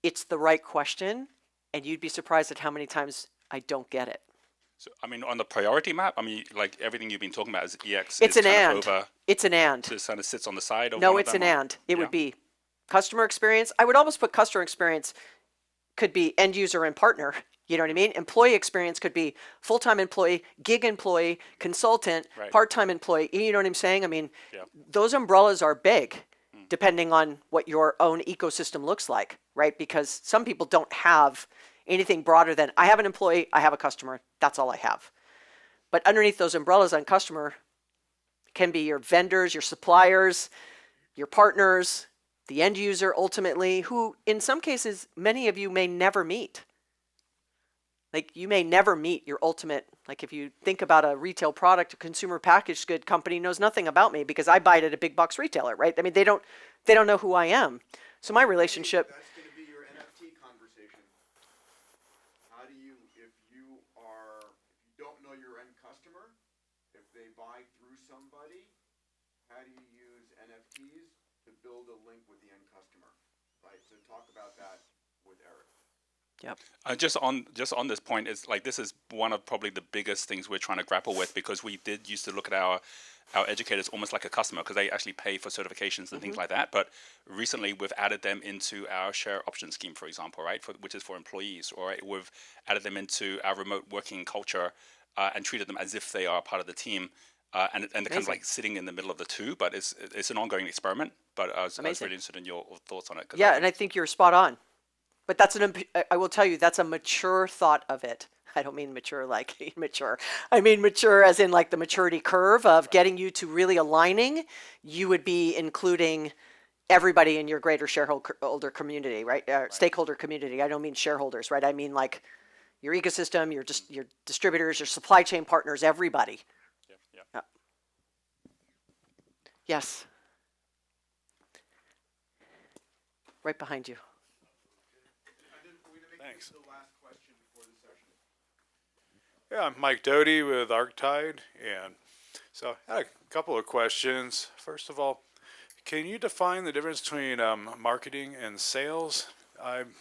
A: it's the right question, and you'd be surprised at how many times I don't get it.
M: So, I mean, on the priority map, I mean, like everything you've been talking about is EX.
A: It's
M: is
A: an
M: kind
A: and.
M: of over,
A: It's an and.
M: This kind of sits on the side of
A: No,
M: one
A: it's
M: of them,
A: an
M: or-
A: and. It
M: Yeah.
A: would be customer experience. I would almost put customer experience could be end user and partner. You know what I mean? Employee experience could be full-time employee, gig employee, consultant,
M: Right.
A: part-time employee. You know what I'm saying? I mean,
M: Yeah.
A: those umbrellas are big depending on what your own ecosystem looks like, right? Because some people don't have anything broader than I have an employee, I have a customer, that's all I have. But underneath those umbrellas on customer can be your vendors, your suppliers, your partners, the end user ultimately, who in some cases, many of you may never meet. Like you may never meet your ultimate, like if you think about a retail product, a consumer packaged good company knows nothing about me because I buy it at a big box retailer, right? I mean, they don't know who I am. So my relationship.
G: That's going to be your NFT conversation. How do you, if you don't know your end customer, if they buy through somebody, how do you use NFTs to build a link with the end customer? Right. So talk about that with Eric.
A: Yep.
M: Just on this point, is like this is one of probably the biggest things we're trying to grapple with, because we did used to look at our educators almost like a customer, because they actually pay for certifications and things like that. But recently we've added them into our share option scheme, for example, right, which is for employees. Or right? We've added them into our remote working culture and treated them as if they are part of the team. And they're kind of like sitting in the middle of the two, but it's an ongoing experiment. But I was really interested in your thoughts on it.
A: Yeah, and I think you're spot on. But I will tell you, that's a mature thought of it. I don't mean mature like mature. I mean mature as in like the maturity curve of getting you to really aligning. You would be including everybody in your greater shareholder community, right? Stakeholder community. I don't mean shareholders, right? I mean like your ecosystem, your distributors, your supply chain partners, everybody.
M: Yeah.
A: Yes. Right behind you.
I: Thanks. Yeah, I'm Mike Doty with Arctide, and so I had a couple of questions. First of all, can you define the difference between marketing and sales? I'm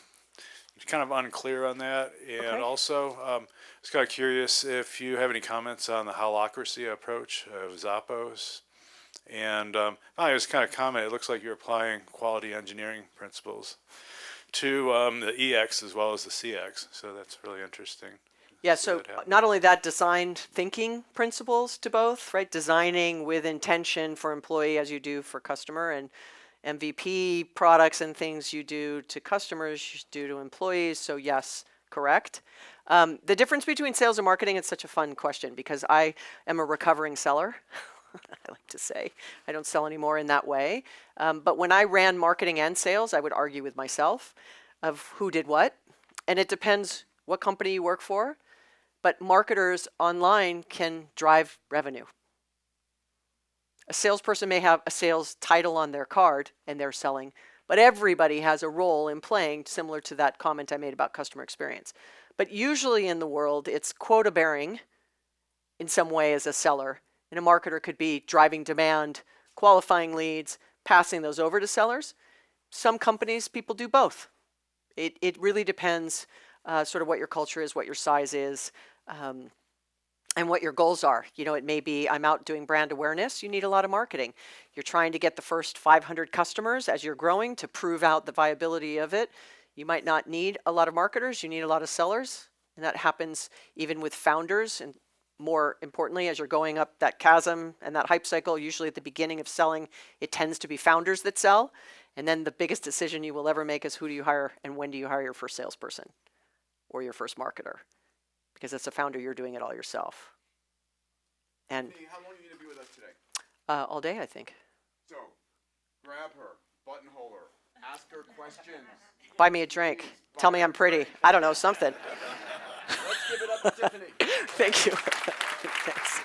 I: kind of unclear on that, and also I was kind of curious if you have any comments on the holacracy approach of Zappos. And I was kind of comment, it looks like you're applying quality engineering principles to the EX as well as the CX, so that's really interesting.
A: Yeah, so not only that, designed thinking principles to both, right? Designing with intention for employee as you do for customer, and MVP products and things you do to customers, you do to employees. So yes, correct. The difference between sales and marketing is such a fun question because I am a recovering seller. I like to say I don't sell anymore in that way. But when I ran marketing and sales, I would argue with myself of who did what. And it depends what company you work for. But marketers online can drive revenue. A salesperson may have a sales title on their card and they're selling, but everybody has a role in playing, similar to that comment I made about customer experience. But usually in the world, it's quota bearing in some way as a seller. And a marketer could be driving demand, qualifying leads, passing those over to sellers. Some companies, people do both. It really depends sort of what your culture is, what your size is, and what your goals are. You know, it may be I'm out doing brand awareness. You need a lot of marketing. You're trying to get the first 500 customers as you're growing to prove out the viability of it. You might not need a lot of marketers. You need a lot of sellers. And that happens even with founders and more importantly, as you're going up that chasm and that hype cycle, usually at the beginning of selling, it tends to be founders that sell. And then the biggest decision you will ever make is who do you hire and when do you hire your first salesperson or your first marketer? Because as a founder, you're doing it all yourself. And
G: How long are you going to be with us today?
A: all day, I think.
G: So, grab her, buttonhole her, ask her questions.
A: Buy me a drink. Tell me I'm pretty. I don't know, something.
G: Let's give it up to Tiffani.
A: Thank you. Thanks.